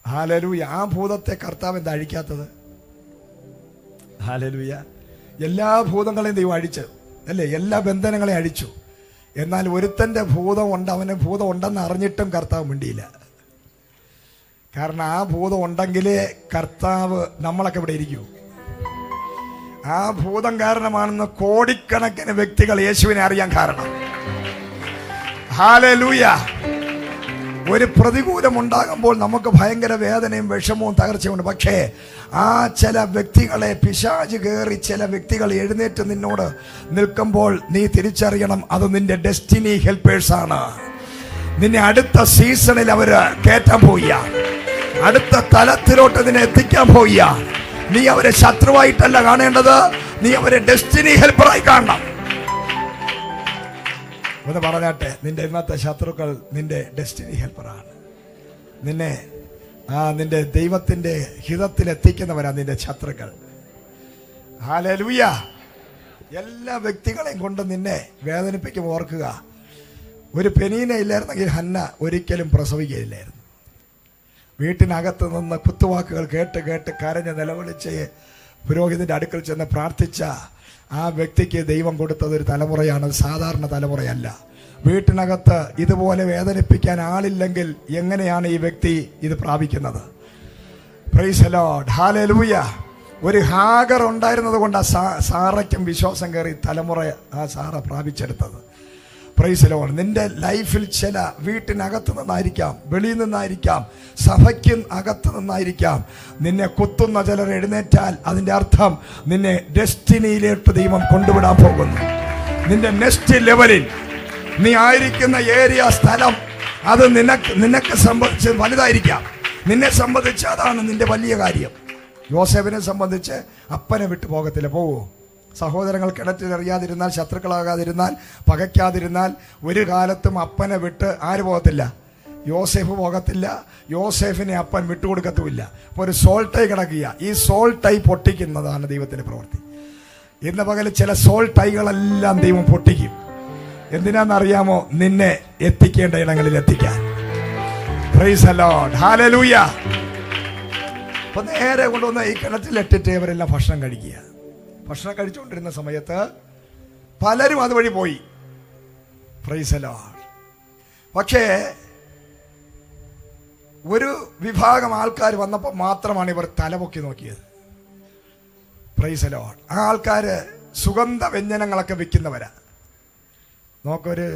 ഹല്ലേലൂയ. ആ ഭൂതത്തെ കർത്താവ് എന്താ അഴിക്കാത്തത്? ഹല്ലേലൂയ. എല്ലാ ഭൂതങ്ങളെയും ദൈവം അഴിച്ചു, അല്ലേ? എല്ലാ ബന്ധനങ്ങളെയും അഴിച്ചു. എന്നാൽ ഒരുത്തൻ്റെ ഭൂതം ഉണ്ട്, അവന് ഭൂതം ഉണ്ടെന്ന് അറിഞ്ഞിട്ടും കർത്താവ് മിണ്ടിയില്ല. കാരണം ആ ഭൂതം ഉണ്ടെങ്കിലേ കർത്താവ് നമ്മളൊക്കെ ഇവിടെ ഇരിക്കൂ. ആ ഭൂതം കാരണമാണെന്ന് കോടിക്കണക്കിന് വ്യക്തികൾ യേശുവിനെ അറിയാൻ കാരണം. ഹല്ലേലൂയ. ഒരു പ്രതികൂലം ഉണ്ടാകുമ്പോൾ നമുക്ക് ഭയങ്കര വേദനയും വിഷമവും തകർച്ചയുണ്ട്. പക്ഷേ ആ ചില വ്യക്തികളെ പിശാച് കയറി, ചില വ്യക്തികൾ എഴുന്നേറ്റ് നിന്നോട് നിൽക്കുമ്പോൾ നീ തിരിച്ചറിയണം, അത് നിന്റെ ഡെസ്റ്റിനി ഹെൽപ്പേഴ്സാണ്. നിന്നെ അടുത്ത സീസണിൽ അവര് കയറ്റാൻ പോയ, അടുത്ത തലത്തിലോട്ട് നിന്നെ എത്തിക്കാൻ പോയ. നീ അവരെ ശത്രുവായിട്ടല്ല കാണേണ്ടത്, നീ അവരെ ഡെസ്റ്റിനി ഹെൽപ്പറായി കാണണം. എന്ന് പറഞ്ഞാട്ടെ, നിന്റെ ഇന്നത്തെ ശത്രുക്കൾ നിന്റെ ഡെസ്റ്റിനി ഹെൽപ്പറാണ്. നിന്റെ ദൈവത്തിന്റെ ഹിതത്തിൽ എത്തിക്കുന്നവരാ നിന്റെ ശത്രുക്കൾ. ഹല്ലേലൂയ. എല്ലാ വ്യക്തികളെയും കൊണ്ട് നിന്നെ വേദനിപ്പിക്കും. ഓർക്കുക, ഒരു പെനീന ഇല്ലായിരുന്നെങ്കിൽ ഹന്ന ഒരിക്കലും പ്രസവിക്കുകയില്ലായിരുന്നു. വീട്ടിനകത്ത് നിന്ന് കുത്തുവാക്കുകൾ കേട്ട് കേട്ട് കരഞ്ഞ് നിലവിളിച്ച് പുരോഹിതന്റെ അടുക്കൽ ചെന്ന് പ്രാർത്ഥിച്ച ആ വ്യക്തിക്ക് ദൈവം കൊടുത്തത് ഒരു തലമുറയാണ്, സാധാരണ തലമുറയല്ല. വീട്ടിനകത്ത് ഇതുപോലെ വേദനിപ്പിക്കാൻ ആളില്ലെങ്കിൽ എങ്ങനെയാണ് ഈ വ്യക്തി ഇത് പ്രാപിക്കുന്നത്? Praise the lord. ഹല്ലേലൂയ. ഒരു ഹാഗർ ഉണ്ടായിരുന്നത് കൊണ്ട് സാറയ്ക്കും വിശ്വാസം കയറി തലമുറ ആ സാറ പ്രാപിച്ചെടുത്തത്. Praise the lord. നിന്റെ ലൈഫിൽ ചില വീട്ടിനകത്ത് നിന്നായിരിക്കാം, വെളിയിൽ നിന്നായിരിക്കാം, സഭയ്ക്ക് അകത്ത് നിന്നായിരിക്കാം നിന്നെ കുത്തുന്ന ചിലർ എഴുന്നേറ്റാൽ അതിൻ്റെ അർത്ഥം നിന്നെ ഡെസ്റ്റിനിയിലേക്ക് ദൈവം കൊണ്ടുവിടാൻ പോകുന്നു. നിന്റെ നെക്സ്റ്റ് ലെവലിൽ നീ ആയിരിക്കുന്ന ഏരിയ, സ്ഥലം, അത് നിനക്ക് സംബന്ധിച്ച് വലുതായിരിക്കാം. നിന്നെ സംബന്ധിച്ച് അതാണ് നിന്റെ വലിയ കാര്യം. യോസേഫിനെ സംബന്ധിച്ച് അപ്പനെ വിട്ടു പോകത്തില്ല. പോവോ? സഹോദരങ്ങൾ കിണറ്റിലെറിയാതിരുന്നാൽ, ശത്രുക്കളാകാതിരുന്നാൽ, പകയ്ക്കാതിരുന്നാൽ ഒരു കാലത്തും അപ്പനെ വിട്ട് ആര് പോകത്തില്ല? യോസേഫ് പോകത്തില്ല. യോസേഫിനെ അപ്പൻ വിട്ടുകൊടുക്കത്തുമില്ല. അപ്പോൾ ഒരു സോൾ ടൈ കിടക്കുക. ഈ സോൾ ടൈ പൊട്ടിക്കുന്നതാണ് ദൈവത്തിന്റെ പ്രവൃത്തി. ഇന്ന് പകൽ ചില സോൾ ടൈകളെല്ലാം ദൈവം പൊട്ടിക്കും. എന്തിനാണെന്നറിയാമോ? നിന്നെ എത്തിക്കേണ്ട ഇടങ്ങളിൽ എത്തിക്കാൻ. Price the lord. ഹല്ലേലൂയ. അപ്പൊ നേരെ കൊണ്ടുവന്ന് ഈ കിണറ്റിലിട്ടിട്ട് ഇവരെല്ലാം ഭക്ഷണം കഴിക്കുക. ഭക്ഷണം കഴിച്ചുകൊണ്ടിരുന്ന സമയത്ത് പലരും അതുവഴി പോയി. Price the Lord. പക്ഷേ ഒരു വിഭാഗം ആൾക്കാർ വന്നപ്പോൾ മാത്രമാണ് ഇവർ തലപൊക്കി നോക്കിയത്. Price the Lord. ആ ആൾക്കാര് സുഗന്ധ വ്യഞ്ജനങ്ങളൊക്കെ വിൽക്കുന്നവരാ. നോക്കൊരു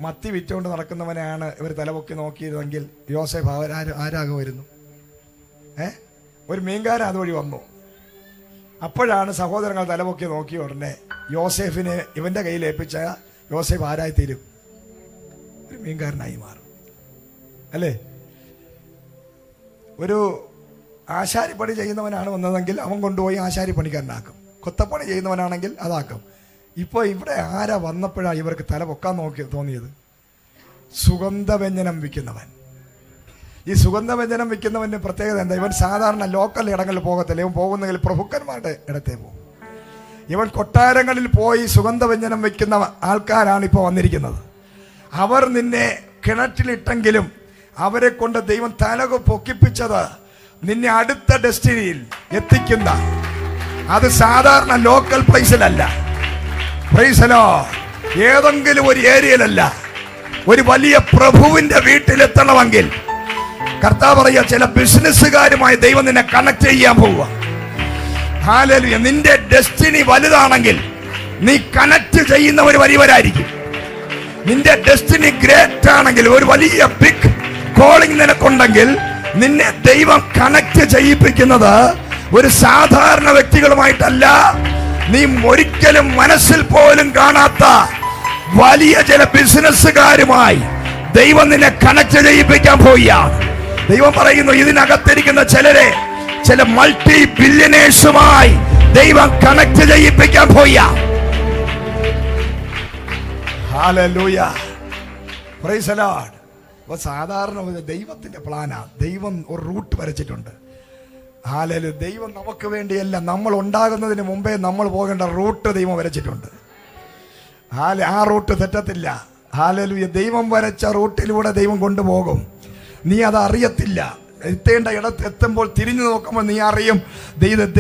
മത്തി വിറ്റുകൊണ്ട് നടക്കുന്നവനെയാണ് ഇവർ തലപൊക്കി നോക്കിയിരുന്നെങ്കിൽ യോസേഫ് ആരാകുമായിരുന്നു? ഒരു മീൻകാരൻ അതുവഴി വന്നു. അപ്പോഴാണ് സഹോദരങ്ങൾ തലപൊക്കി നോക്കിയ ഉടനെ യോസേഫിനെ ഇവന്റെ കയ്യിൽ ഏൽപ്പിച്ച യോസേഫ് ആരായിത്തീരും? ഒരു മീൻകാരനായി മാറും അല്ലേ? ഒരു ആശാരിപ്പണി ചെയ്യുന്നവനാണ് വന്നതെങ്കിൽ അവൻ കൊണ്ടുപോയി ആശാരിപ്പണിക്കാരനാക്കും. കൊത്തപ്പണി ചെയ്യുന്നവനാണെങ്കിൽ അതാക്കും. ഇപ്പോൾ ഇവിടെ ആരാ വന്നപ്പോഴാണ് ഇവർക്ക് തല പൊക്കാൻ തോന്നിയത്? സുഗന്ധവ്യഞ്ജനം വിൽക്കുന്നവൻ. ഈ സുഗന്ധവ്യഞ്ജനം വിൽക്കുന്നവൻ്റെ പ്രത്യേകത എന്താ? ഇവൻ സാധാരണ ലോക്കൽ ഇടങ്ങളിൽ പോകത്തില്ല. ഇവൻ പോകുന്നെങ്കിൽ പ്രഭുക്കന്മാരുടെ ഇടത്തേ പോകും. ഇവൻ കൊട്ടാരങ്ങളിൽ പോയി സുഗന്ധവ്യഞ്ജനം വിൽക്കുന്ന ആൾക്കാരാണ് ഇപ്പോൾ വന്നിരിക്കുന്നത്. അവർ നിന്നെ കിണറ്റിലിട്ടെങ്കിലും അവരെ കൊണ്ട് ദൈവം തല പൊക്കിപ്പിച്ചത് നിന്നെ അടുത്ത ഡെസ്റ്റിനിയിൽ എത്തിക്കുന്ന, അത് സാധാരണ ലോക്കൽ പ്ലേസിലല്ല, പ്രൈസ് ദി ലോർഡ്, ഏതെങ്കിലും ഒരു ഏരിയയിലല്ല, ഒരു വലിയ പ്രഭുവിന്റെ വീട്ടിലെത്തണമെങ്കിൽ കർത്താവ് പറയുക, ചില ബിസിനസ്സുകാരുമായി ദൈവം നിന്നെ കണക്ട് ചെയ്യാൻ പോവുക. ഹല്ലേലൂയ. നിന്റെ ഡെസ്റ്റിനി വലുതാണെങ്കിൽ നീ കണക്ട് ചെയ്യുന്നവർ വലിയവരായിരിക്കും. നിന്റെ ഡെസ്റ്റിനി ഗ്രേറ്റ് ആണെങ്കിൽ, ഒരു വലിയ ബിഗ് കോളിംഗ് നിനക്കുണ്ടെങ്കിൽ, നിന്നെ ദൈവം കണക്ട് ചെയ്യിപ്പിക്കുന്നത് ഒരു സാധാരണ വ്യക്തികളുമായിട്ടല്ല, നീ ഒരിക്കലും മനസ്സിൽ പോലും കാണാത്ത വലിയ ചില ബിസിനസ്സുകാരുമായി ദൈവം നിന്നെ കണക്ട് ചെയ്യിപ്പിക്കാൻ പോവുകയാണ്. ദൈവം പറയുന്നു, ഇതിനകത്തിരിക്കുന്ന ചിലരെ ചില മൾട്ടി ബില്യനേഴ്സുമായി ദൈവം കണക്ട് ചെയ്യിപ്പിക്കാൻ പോവുകയാണ്. Hallelujah, price the Lord. അപ്പോൾ സാധാരണ ദൈവത്തിന്റെ പ്ലാനാ. ദൈവം ഒരു റൂട്ട് വരച്ചിട്ടുണ്ട്. ഹല്ലേലൂയ. ദൈവം നമുക്ക് വേണ്ടിയല്ല, നമ്മൾ ഉണ്ടാകുന്നതിന് മുമ്പേ നമ്മൾ പോകേണ്ട റൂട്ട് ദൈവം വരച്ചിട്ടുണ്ട്. ആ റൂട്ട് തെറ്റത്തില്ല. ഹല്ലേലൂയ. ദൈവം വരച്ച റൂട്ടിലൂടെ ദൈവം കൊണ്ടുപോകും. നീ അത് അറിയത്തില്ല. എത്തേണ്ട ഇടത്ത് എത്തുമ്പോൾ തിരിഞ്ഞു നോക്കുമ്പോൾ നീ അറിയും,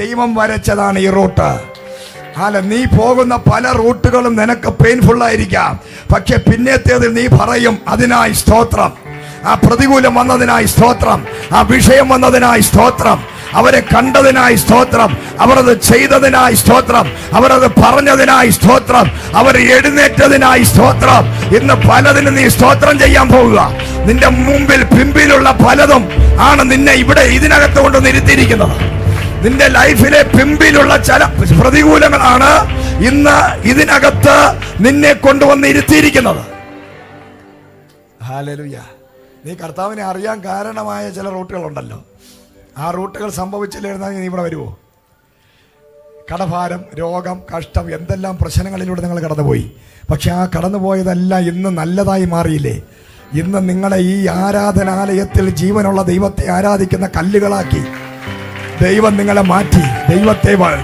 ദൈവം വരച്ചതാണ് ഈ റൂട്ട്. നീ പോകുന്ന പല റൂട്ടുകളും നിനക്ക് പെയിൻഫുൾ ആയിരിക്കാം. പക്ഷെ പിന്നത്തേതിൽ നീ പറയും, അതിനായി സ്തോത്രം. ആ പ്രതികൂലം വന്നതിനായി സ്തോത്രം. ആ വിഷയം വന്നതിനായി സ്തോത്രം. അവരെ കണ്ടതിനായി സ്തോത്രം. അവരത് ചെയ്തതിനായി സ്തോത്രം. അവരത് പറഞ്ഞതിനായി സ്തോത്രം. അവർ എഴുന്നേറ്റതിനായി സ്തോത്രം. ഇന്ന് പലതിനും നീ സ്തോത്രം ചെയ്യാൻ പോവുക. നിന്റെ മുമ്പിൽ പിമ്പിലുള്ള പലതും ആണ് നിന്നെ ഇവിടെ ഇതിനകത്ത് കൊണ്ടുവന്ന് ഇരുത്തിയിരിക്കുന്നത്. നിന്റെ ലൈഫിലെ പിമ്പിലുള്ള ചില പ്രതികൂലങ്ങളാണ് ഇന്ന് ഇതിനകത്ത് നിന്നെ കൊണ്ടുവന്ന് ഇരുത്തിയിരിക്കുന്നത്. ഹല്ലേലൂയ. നീ കർത്താവിനെ അറിയാൻ കാരണമായ ചില റൂട്ടുകളുണ്ടല്ലോ. ആ റൂട്ടുകൾ സംഭവിച്ചില്ലായിരുന്നെങ്കിൽ നീ ഇവിടെ വരുമോ? കടഭാരം, രോഗം, കഷ്ടം, എന്തെല്ലാം പ്രശ്നങ്ങളിലൂടെ നിങ്ങൾ കടന്നുപോയി. പക്ഷെ ആ കടന്നുപോയതെല്ലാം ഇന്ന് നല്ലതായി മാറിയില്ലേ? ഇന്ന് നിങ്ങളെ ഈ ആരാധനാലയത്തിൽ ജീവനുള്ള ദൈവത്തെ ആരാധിക്കുന്ന കല്ലുകളാക്കി ദൈവം നിങ്ങളെ മാറ്റി.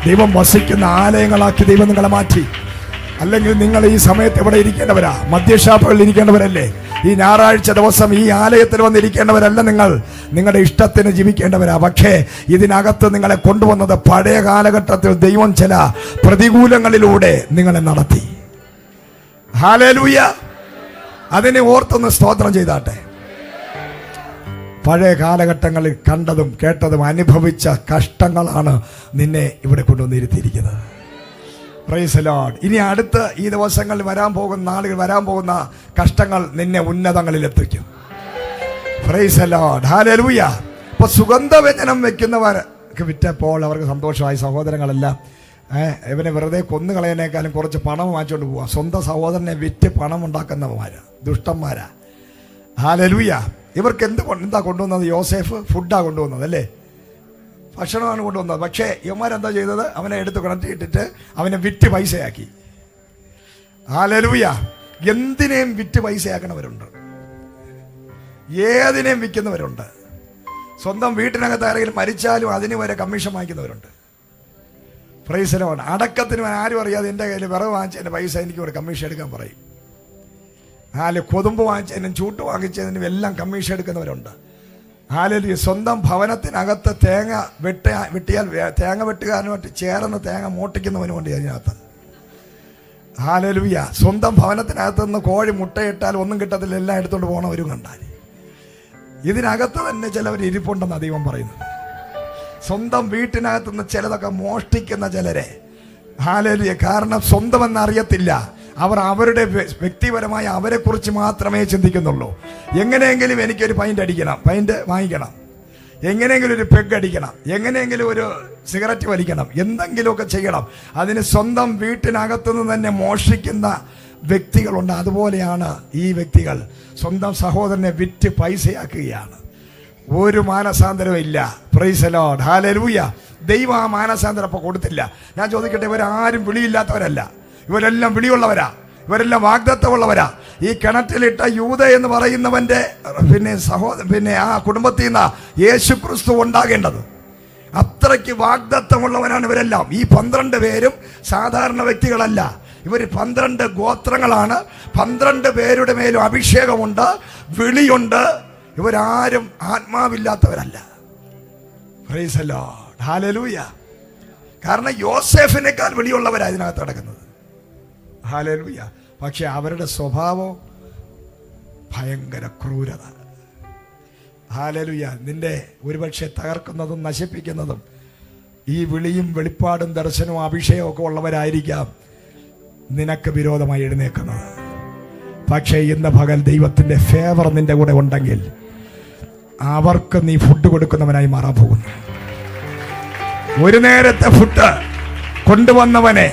ദൈവം വസിക്കുന്ന ആലയങ്ങളാക്കി ദൈവം നിങ്ങളെ മാറ്റി. അല്ലെങ്കിൽ നിങ്ങൾ ഈ സമയത്ത് എവിടെ ഇരിക്കേണ്ടവരാ? മദ്യഷാപ്പുകളിൽ ഇരിക്കേണ്ടവരല്ലേ? ഈ ഞായറാഴ്ച ദിവസം ഈ ആലയത്തിൽ വന്നിരിക്കേണ്ടവരല്ല. നിങ്ങൾ നിങ്ങളുടെ ഇഷ്ടത്തിന് ജീവിക്കേണ്ടവരാ. പക്ഷേ ഇതിനകത്ത് നിങ്ങളെ കൊണ്ടുവന്നത് പഴയ കാലഘട്ടത്തിൽ ദൈവം ചില പ്രതികൂലങ്ങളിലൂടെ നിങ്ങളെ നടത്തി. ഹല്ലേലൂയ. അതിനെ ഓർത്തൊന്ന് സ്തോത്രം ചെയ്താട്ടെ. പഴയ കാലഘട്ടങ്ങളിൽ കണ്ടതും കേട്ടതും അനുഭവിച്ച കഷ്ടങ്ങളാണ് നിന്നെ ഇവിടെ കൊണ്ടുവന്നിരുത്തിയിരിക്കുന്നത്. Price the Lord. ഇനി അടുത്ത ഈ ദിവസങ്ങളിൽ വരാൻ പോകുന്ന നാളുകൾ വരാൻ പോകുന്ന കഷ്ടങ്ങൾ നിന്നെ ഉന്നതങ്ങളിൽ എത്തിക്കും. Price the lord. ഹല്ലേലൂയ. ഇപ്പൊ സുഗന്ധവ്യഞ്ജനം വെക്കുന്നവർക്ക് വിറ്റപ്പോൾ അവർക്ക് സന്തോഷമായി. സഹോദരങ്ങളെല്ലാം ഇവനെ വെറുതെ കൊന്നുകളയനേക്കാളും കുറച്ച് പണം വാങ്ങിച്ചുകൊണ്ട് പോവാ. സ്വന്തം സഹോദരനെ വിറ്റ് പണം ഉണ്ടാക്കുന്നവന്മാരാ, ദുഷ്ടന്മാരാ. ഹല്ലേലൂയ. ഇവർക്ക് എന്താ കൊണ്ടുവന്നത്? യോസേഫ് ഫുഡാ കൊണ്ടുവന്നത് അല്ലേ? ഭക്ഷണമാണ് കൊണ്ടുവന്നത്. പക്ഷേ ഇവന്മാരെന്താ ചെയ്തത്? അവനെ എടുത്ത് കിണറ്റിയിട്ടിട്ട് അവനെ വിറ്റ് പൈസയാക്കി. ഹല്ലേലൂയ. എന്തിനേയും വിറ്റ് പൈസയാക്കണവരുണ്ട്, ഏതിനേയും വിൽക്കുന്നവരുണ്ട്. സ്വന്തം വീട്ടിനകത്ത് ആരെങ്കിലും മരിച്ചാലും അതിന് വരെ കമ്മീഷൻ വാങ്ങിക്കുന്നവരുണ്ട്. Praise the lord. അടക്കത്തിന് ആരും അറിയാതെ എൻ്റെ കയ്യിൽ വിറവ് വാങ്ങിച്ചതിൻ്റെ പൈസ എനിക്ക് ഒരു കമ്മീഷൻ എടുക്കാൻ പറയും. കൊതുമ്പ് വാങ്ങിച്ചതിനും ചൂട്ട് വാങ്ങിച്ചതിനും എല്ലാം കമ്മീഷൻ എടുക്കുന്നവരുണ്ട്. ഹല്ലേലൂയ. സ്വന്തം ഭവനത്തിനകത്ത് തേങ്ങ വെട്ടിയാൽ തേങ്ങ വെട്ടുകാരനുമായിട്ട് ചേർന്ന് തേങ്ങ മോട്ടിക്കുന്നവനുമുണ്ട് അതിനകത്ത്. ഹല്ലേലൂയ. സ്വന്തം ഭവനത്തിനകത്ത് നിന്ന് കോഴി മുട്ടയിട്ടാൽ ഒന്നും കിട്ടത്തില്ല, എല്ലാം എടുത്തുകൊണ്ട് പോകണവരും കണ്ടാൽ. ഇതിനകത്ത് തന്നെ ചിലവർ ഇരിപ്പുണ്ടെന്ന് ദൈവം പറയുന്നത്. സ്വന്തം വീട്ടിനകത്തുനിന്ന് ചിലതൊക്കെ മോഷ്ടിക്കുന്ന ചിലരെ. ഹല്ലേലൂയ. കാരണം സ്വന്തമെന്ന് അറിയത്തില്ല. അവർ അവരുടെ വ്യക്തിപരമായ അവരെക്കുറിച്ച് മാത്രമേ ചിന്തിക്കുന്നുള്ളൂ. എങ്ങനെയെങ്കിലും എനിക്കൊരു പൈൻറ്റ് വാങ്ങിക്കണം, എങ്ങനെയെങ്കിലും ഒരു പെഗ് അടിക്കണം, എങ്ങനെയെങ്കിലും ഒരു സിഗരറ്റ് വലിക്കണം, എന്തെങ്കിലുമൊക്കെ ചെയ്യണം. അതിന് സ്വന്തം വീട്ടിനകത്തുനിന്ന് തന്നെ മോഷ്ടിക്കുന്ന വ്യക്തികളുണ്ട്. അതുപോലെയാണ് ഈ വ്യക്തികൾ. സ്വന്തം സഹോദരനെ വിറ്റ് പൈസയാക്കുകയാണ്. ഒരു മാനസാന്തരവും ഇല്ല. Price the lord. ഹല്ലേലൂയ. ദൈവം ആ മാനസാന്തരം അപ്പോൾ കൊടുത്തില്ല. ഞാൻ ചോദിക്കട്ടെ, ഇവരാരും വിളിയില്ലാത്തവരല്ല, ഇവരെല്ലാം വിളിയുള്ളവരാ, ഇവരെല്ലാം വാഗ്ദത്തമുള്ളവരാ. ഈ കിണറ്റിലിട്ട യൂദ എന്ന് പറയുന്നവന്റെ ആ കുടുംബത്തിൽ നിന്ന് യേശു ക്രിസ്തു ഉണ്ടാകേണ്ടത്. അത്രയ്ക്ക് വാഗ്ദത്തമുള്ളവരാണ് ഇവരെല്ലാം. ഈ 12 പേരും സാധാരണ വ്യക്തികളല്ല. ഇവർ 12 ഗോത്രങ്ങളാണ്. 12 പേരുടെ മേലും അഭിഷേകമുണ്ട്, വിളിയുണ്ട്. ഇവരാരും ആത്മാവില്ലാത്തവരല്ല. Praise the lord. ഹല്ലേലൂയ. കാരണം യോസേഫിനേക്കാൾ വിളിയുള്ളവരാ ഇതിനകത്ത് നടക്കുന്നത്. ഹല്ലേലൂയ. പക്ഷെ അവരുടെ സ്വഭാവം ഭയങ്കര ക്രൂരത. ഹല്ലേലൂയ. നിന്റെ ഒരുപക്ഷെ തകർക്കുന്നതും നശിപ്പിക്കുന്നതും ഈ വിളിയും വെളിപ്പാടും ദർശനവും അഭിഷേകവും ഒക്കെ ഉള്ളവരായിരിക്കാം നിനക്ക് വിരോധമായി എഴുന്നേക്കുന്നത്. പക്ഷേ ഇന്ന് പകൽ ദൈവത്തിന്റെ ഫേവർ നിന്റെ കൂടെ ഉണ്ടെങ്കിൽ അവർക്ക് നീ ഫുഡ് കൊടുക്കുന്നവനായി മാറാൻ പോകുന്നു. ഒരു നേരത്തെ ഫുഡ് കൊണ്ടുവന്നവനെ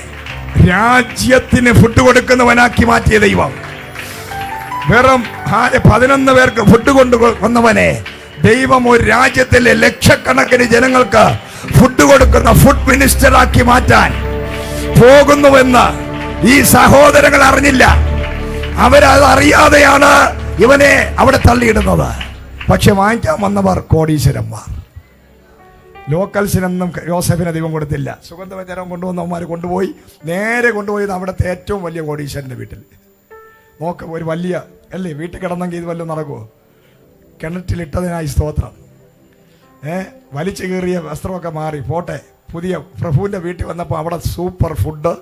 രാജ്യത്തിന് ഫുഡ് കൊടുക്കുന്നവനാക്കി മാറ്റിയ ദൈവം. വെറും 11 പേർക്ക് ഫുഡ് കൊണ്ടുവന്നവനെ ദൈവം ഒരു രാജ്യത്തിലെ ലക്ഷക്കണക്കിന് ജനങ്ങൾക്ക് ഫുഡ് കൊടുക്കുന്ന ഫുഡ് മിനിസ്റ്ററാക്കി മാറ്റാൻ പോകുന്നുവെന്ന് ഈ സഹോദരങ്ങൾ അറിഞ്ഞില്ല. അവരത് അറിയാതെയാണ് ഇവനെ അവിടെ തള്ളിയിടുന്നത്. പക്ഷെ വാങ്ങിക്കാൻ വന്നവർ കോടീശ്വരന്മാർ. ലോക്കൽസിനൊന്നും യോസേഫിനെ ദൈവം കൊടുത്തില്ല. സുഗന്ധവ്യഞ്ജനം കൊണ്ടുവന്നവന്മാർ നേരെ കൊണ്ടുപോയി അവിടുത്തെ ഏറ്റവും വലിയ കോടീശ്വരൻ്റെ വീട്ടിൽ. നോക്ക്, ഒരു വലിയ അല്ലേ വീട്ടിൽ കിടന്നെങ്കിൽ ഇത് വല്ലതും നടക്കുമോ? കിണറ്റിലിട്ടതിനായി സ്തോത്രം. വലിച്ചു കീറിയ വസ്ത്രമൊക്കെ മാറി പോട്ടെ. പുതിയ പ്രഭുവിൻ്റെ വീട്ടിൽ വന്നപ്പോൾ അവിടെ സൂപ്പർ ഫുഡ്,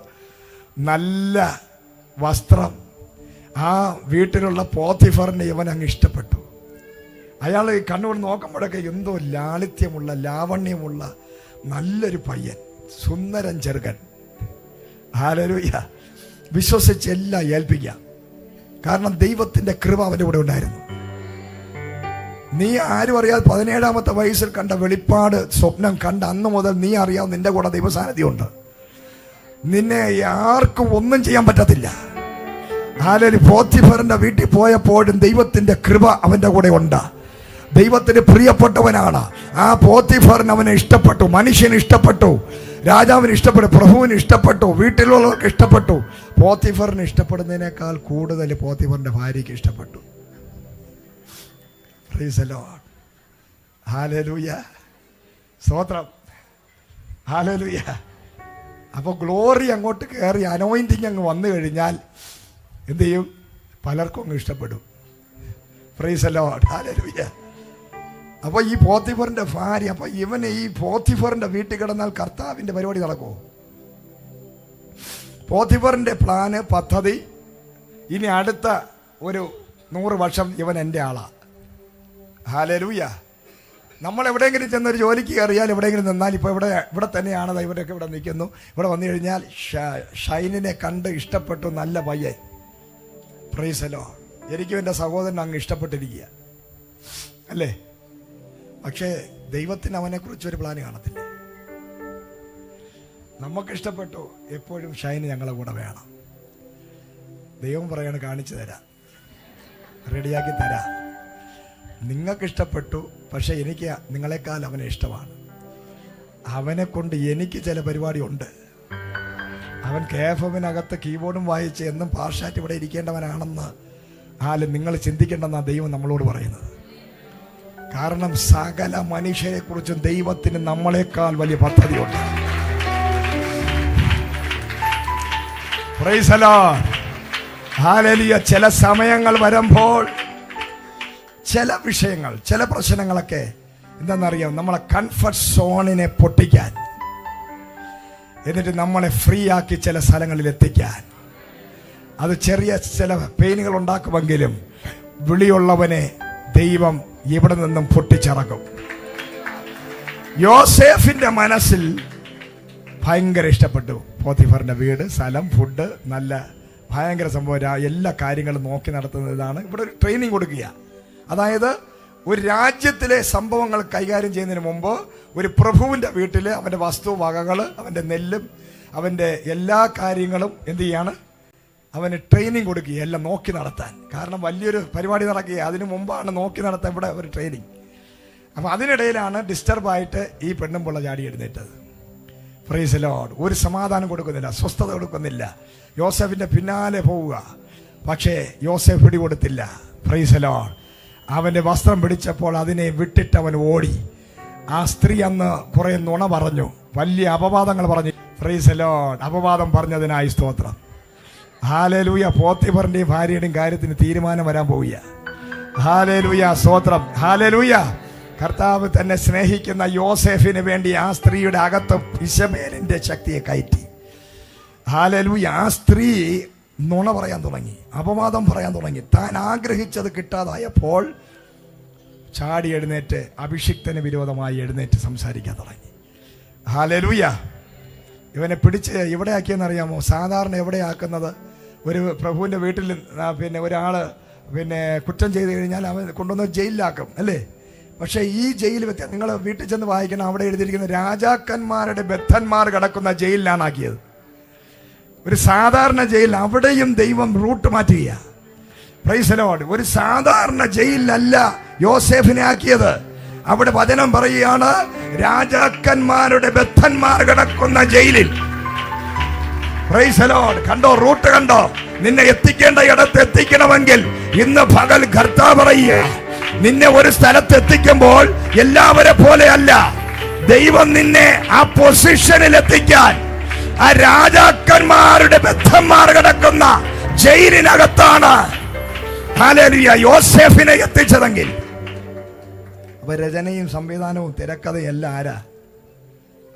നല്ല വസ്ത്രം. ആ വീട്ടിലുള്ള പോത്തിഫറിനെ ഇവൻ അങ്ങ് ഇഷ്ടപ്പെട്ടു. അയാൾ കണ്ണുകൊണ്ട് നോക്കുമ്പോഴൊക്കെ എന്തോ ലാളിത്യമുള്ള, ലാവണ്യമുള്ള നല്ലൊരു പയ്യൻ, സുന്ദരൻ ചെറുക്കൻ. ഹല്ലേലൂയ. വിശ്വസിച്ച് എല്ലാം ഏൽപ്പിക്കാം. കാരണം ദൈവത്തിന്റെ കൃപ അവൻ്റെ കൂടെ ഉണ്ടായിരുന്നു. നീ ആരും അറിയാതെ 17ാമത്തെ വയസ്സിൽ കണ്ട വെളിപ്പാട് സ്വപ്നം കണ്ട അന്ന് മുതൽ നീ അറിയാം നിന്റെ കൂടെ ദൈവസാന്നിധ്യമുണ്ട്. നിന്നെ ആർക്കും ഒന്നും ചെയ്യാൻ പറ്റത്തില്ല. ഹല്ലേലൂയ. പോത്തിഫറിന്റെ വീട്ടിൽ പോയപ്പോഴും ദൈവത്തിന്റെ കൃപ അവൻ്റെ കൂടെ ഉണ്ട്. ദൈവത്തിന് പ്രിയപ്പെട്ടവനാണ്. ആ പോത്തിഫറിന് അവനെ ഇഷ്ടപ്പെട്ടു, മനുഷ്യന് ഇഷ്ടപ്പെട്ടു, രാജാവിന് ഇഷ്ടപ്പെട്ടു, പ്രഭുവിന് ഇഷ്ടപ്പെട്ടു, വീട്ടിലുള്ളവർക്ക് ഇഷ്ടപ്പെട്ടു. പോത്തിഫറിന് ഇഷ്ടപ്പെടുന്നതിനേക്കാൾ കൂടുതൽ പോത്തിഫറിന്റെ ഭാര്യയ്ക്ക് ഇഷ്ടപ്പെട്ടു. Price the lord. ഹല്ലേലൂയ. സ്തോത്രം. ഹല്ലേലൂയ. അപ്പോൾ ഗ്ലോറി അങ്ങോട്ട് കയറി അനോയിന്റിങ് അങ്ങ് വന്നു കഴിഞ്ഞാൽ എന്ത് ചെയ്യും? പലർക്കും അങ്ങ് ഇഷ്ടപ്പെടും. Price the lord. ഹല്ലേലൂയ. അപ്പോൾ ഈ പോത്തിഫറിന്റെ ഭാര്യ, അപ്പോൾ ഇവന് ഈ പോത്തിഫറിന്റെ വീട്ടിൽ കിടന്നാൽ കർത്താവിന്റെ പരിപാടി നടക്കുമോ? പോത്തിഫറിന്റെ പ്ലാന്, പദ്ധതി, ഇനി അടുത്ത ഒരു 100 വർഷം ഇവൻ എൻ്റെ ആളാ. ഹല്ലേലൂയ. നമ്മൾ എവിടെയെങ്കിലും ചെന്നൊരു ജോലിക്ക് കയറിയാൽ എവിടെയെങ്കിലും നിന്നാൽ, ഇപ്പോൾ ഇവിടെ തന്നെയാണ് ഇവരൊക്കെ ഇവിടെ നിൽക്കുന്നു. ഇവിടെ വന്നു കഴിഞ്ഞാൽ ഷൈനിനെ കണ്ട് ഇഷ്ടപ്പെട്ടു, നല്ല പയ്യൻ. Price the Lord. എനിക്കും എൻ്റെ സഹോദരൻ അങ്ങ് ഇഷ്ടപ്പെട്ടിരിക്കുക അല്ലേ? പക്ഷേ ദൈവത്തിന് അവനെക്കുറിച്ച് ഒരു പ്ലാൻ കാണത്തില്ല. നമുക്കിഷ്ടപ്പെട്ടു, എപ്പോഴും ഷൈന് ഞങ്ങളെ കൂടെ വേണം. ദൈവം പറയാണ്, കാണിച്ചു തരാം, റെഡിയാക്കി തരാം. നിങ്ങൾക്കിഷ്ടപ്പെട്ടു, പക്ഷെ എനിക്ക് നിങ്ങളെക്കാൾ അവനെ ഇഷ്ടമാണ്. അവനെ കൊണ്ട് എനിക്ക് ചില പരിപാടി ഉണ്ട്. അവൻ KFMനകത്ത് കീബോർഡും വായിച്ച് എന്നും പാർഷാറ്റ് ഇവിടെ ഇരിക്കേണ്ടവനാണെന്ന് നിങ്ങൾ ചിന്തിക്കേണ്ടെന്നാണ് ദൈവം നമ്മളോട് പറയുന്നത്. കാരണം സകല മനുഷ്യരെ കുറിച്ചും ദൈവത്തിന് നമ്മളെക്കാൾ വലിയ പദ്ധതിയുണ്ട്. Price the lord. ഹല്ലേലൂയ. ചില സമയങ്ങൾ വരുമ്പോൾ ചില വിഷയങ്ങൾ, ചില പ്രശ്നങ്ങളൊക്കെ എന്താണെന്നറിയാം, നമ്മളെ കംഫർട്ട് സോണിനെ പൊട്ടിക്കാൻ, എന്നിട്ട് നമ്മളെ ഫ്രീ ആക്കി ചില സ്ഥലങ്ങളിൽ എത്തിക്കാൻ. അത് ചെറിയ ചില പെയിനുകൾ ഉണ്ടാക്കുമെങ്കിലും വിളിയുള്ളവനെ ദൈവം ഇവിടെ നിന്നും പൊട്ടിച്ചിറക്കും. യോസേഫിന്റെ മനസ്സിൽ ഭയങ്കര ഇഷ്ടപ്പെട്ടു. പോത്തിഫറിന്റെ വീട്, സ്ഥലം, ഫുഡ്, നല്ല ഭയങ്കര സംഭവം, എല്ലാ കാര്യങ്ങളും നോക്കി നടത്തുന്നതാണ്. ഇവിടെ ഒരു ട്രെയിനിങ് കൊടുക്കുക. അതായത് ഒരു രാജ്യത്തിലെ സംഭവങ്ങൾ കൈകാര്യം ചെയ്യുന്നതിന് മുമ്പ് ഒരു പ്രഭുവിന്റെ വീട്ടിൽ അവന്റെ വസ്തുവകകൾ, അവന്റെ നെല്ലും, അവന്റെ എല്ലാ കാര്യങ്ങളും എന്ത് ചെയ്യാണ്, അവന് ട്രെയിനിങ് കൊടുക്കുക, എല്ലാം നോക്കി നടത്താൻ. കാരണം വലിയൊരു പരിപാടി നടക്കുക, അതിനു മുമ്പാണ് നോക്കി നടത്താൻ ഇവിടെ ഒരു ട്രെയിനിങ്. അപ്പം അതിനിടയിലാണ് ഡിസ്റ്റർബായിട്ട് ഈ പെണ്ണും പിള്ള ചാടി എഴുന്നേറ്റത്. Praise Lord. ഒരു സമാധാനം കൊടുക്കുന്നില്ല, സ്വസ്ഥത കൊടുക്കുന്നില്ല. യോസേഫിന്റെ പിന്നാലെ പോവുക, പക്ഷേ യോസേഫ് പിടികൊടുത്തില്ല. Praise Lord. അവന്റെ വസ്ത്രം പിടിച്ചപ്പോൾ അതിനെ വിട്ടിട്ട് അവൻ ഓടി. ആ സ്ത്രീ അന്ന് കുറെ നുണ പറഞ്ഞു, വലിയ അപവാദങ്ങൾ പറഞ്ഞു. Praise Lord. അപവാദം പറഞ്ഞതിനായി സ്തോത്രം. ഹല്ലേലൂയ. പോത്തിഫറിന്റെയും ഭാര്യയുടെയും കാര്യത്തിന് തീരുമാനം വരാൻ പോവുക. ഹല്ലേലൂയ, സ്തോത്രം. ഹല്ലേലൂയ. കർത്താവ് തന്നെ സ്നേഹിക്കുന്ന യോസേഫിന് വേണ്ടി ആ സ്ത്രീയുടെ അകത്ത് ഇശബേലിന്റെ ശക്തിയെ കയറ്റി. ഹല്ലേലൂയ. ആ സ്ത്രീ നുണ പറയാൻ തുടങ്ങി, അപവാദം പറയാൻ തുടങ്ങി. താൻ ആഗ്രഹിച്ചത് കിട്ടാതായപ്പോൾ ചാടി എഴുന്നേറ്റ് അഭിഷിക്തന് വിരോധമായി എഴുന്നേറ്റ് സംസാരിക്കാൻ തുടങ്ങി. ഹല്ലേലൂയ. ഇവനെ പിടിച്ച് എവിടെ ആക്കിയെന്നറിയാമോ? സാധാരണ എവിടെയാക്കുന്നത്, ഒരു പ്രഭുവിന്റെ വീട്ടിൽ പിന്നെ ഒരാള് പിന്നെ കുറ്റം ചെയ്ത് കഴിഞ്ഞാൽ അവൻ കൊണ്ടുവന്ന് ജയിലിലാക്കും, അല്ലേ? പക്ഷെ ഈ ജയിൽ നിങ്ങൾ വീട്ടിൽ ചെന്ന് വായിക്കണം, അവിടെ എഴുതിയിരിക്കുന്ന രാജാക്കന്മാരുടെ ബദ്ധന്മാർ കിടക്കുന്ന ജയിലിലാണ് ആക്കിയത്. ഒരു സാധാരണ ജയിൽ, അവിടെയും ദൈവം റൂട്ട് മാറ്റുക. Price the Lord. ഒരു സാധാരണ ജയിലല്ല യോസേഫിനെ ആക്കിയത്. അവിടെ വചനം പറയുകയാണ്, രാജാക്കന്മാരുടെ ബദ്ധന്മാർ കിടക്കുന്ന ജയിലിൽ. Price the Lord. കണ്ടോ, റൂട്ട് കണ്ടോ? നിന്നെ എത്തിക്കേണ്ട ഇടത്ത് എത്തിക്കണമെങ്കിൽ ഇന്ന് പകൽ കർത്താവ് പറയുക, നിന്നെ ഒരു സ്ഥലത്ത് എത്തിക്കുമ്പോൾ എല്ലാവരെ പോലെയല്ല, ദൈവം നിന്നെ ആ പൊസിഷനിൽ എത്തിക്കാൻ ആ രാജാക്കന്മാരുടെ ബദ്ധന്മാർ കിടക്കുന്ന ജയിലിനകത്താണ് ഹല്ലേലൂയ യോസേഫിനെ എത്തിച്ചതെങ്കിൽ. അപ്പൊ രചനയും സംവിധാനവും തിരക്കഥയും എല്ലാം ആരാ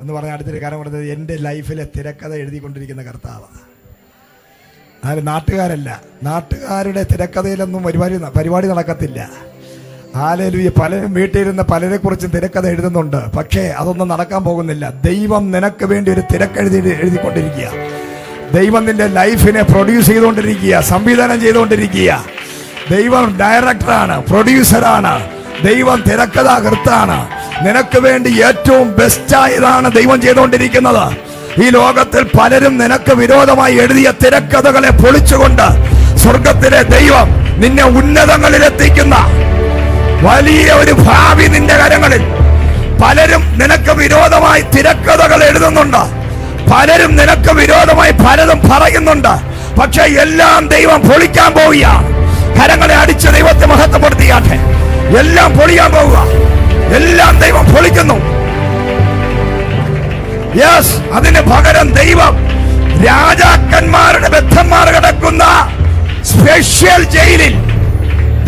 എന്ന് പറഞ്ഞ അടുത്തൊരു കാര്യം പറഞ്ഞത്, എൻ്റെ ലൈഫിലെ തിരക്കഥ എഴുതിക്കൊണ്ടിരിക്കുന്ന കർത്താവാണ്. ആരും നാട്ടുകാരല്ല. നാട്ടുകാരുടെ തിരക്കഥയിലൊന്നും പരിപാടി നടക്കത്തില്ല. ഹല്ലേലൂയ. പലരും വീട്ടിലിരുന്ന് പലരെ കുറിച്ചും തിരക്കഥ എഴുതുന്നുണ്ട്, പക്ഷേ അതൊന്നും നടക്കാൻ പോകുന്നില്ല. ദൈവം നിനക്ക് വേണ്ടി ഒരു എഴുതിക്കൊണ്ടിരിക്കുക. ദൈവം നിന്റെ ലൈഫിനെ പ്രൊഡ്യൂസ് ചെയ്തുകൊണ്ടിരിക്കുക, സംവിധാനം ചെയ്തുകൊണ്ടിരിക്കുക. ദൈവം ഡയറക്ടറാണ്, പ്രൊഡ്യൂസറാണ്, ദൈവം തിരക്കഥാകൃത്താണ്. നിനക്ക് വേണ്ടി ഏറ്റവും ബെസ്റ്റായതാണ് ദൈവം ചെയ്തുകൊണ്ടിരിക്കുന്നത്. ഈ ലോകത്തിൽ പലരും നിനക്ക് വിരോധമായി എഴുതിയ തിരക്കഥകളെ പൊളിച്ചുകൊണ്ട് സ്വർഗത്തിലെ ദൈവം നിന്നെ ഉന്നതങ്ങളിൽ എത്തിക്കുന്ന വലിയ ഒരു ഭാവി നിന്റെ കരങ്ങളിൽ. പലരും നിനക്ക് വിരോധമായി തിരക്കഥകൾ എഴുതുന്നുണ്ട്, പലരും നിനക്ക് വിരോധമായി പലതും പറയുന്നുണ്ട്, പക്ഷെ എല്ലാം ദൈവം പൊളിക്കാൻ പോവുക. കരങ്ങളെ അടിച്ച് ദൈവത്തെ മഹത്വപ്പെടുത്തിയാട്ടെ. എല്ലാം പൊളിയാൻ പോവുക, എല്ലാം ദൈവം പൊളിക്കുന്നു. യെസ്. അതിന് പകരം ദൈവം രാജാക്കന്മാരുടെ ബദ്ധന്മാർ കിടക്കുന്ന സ്പെഷ്യൽ ജയിലിൽ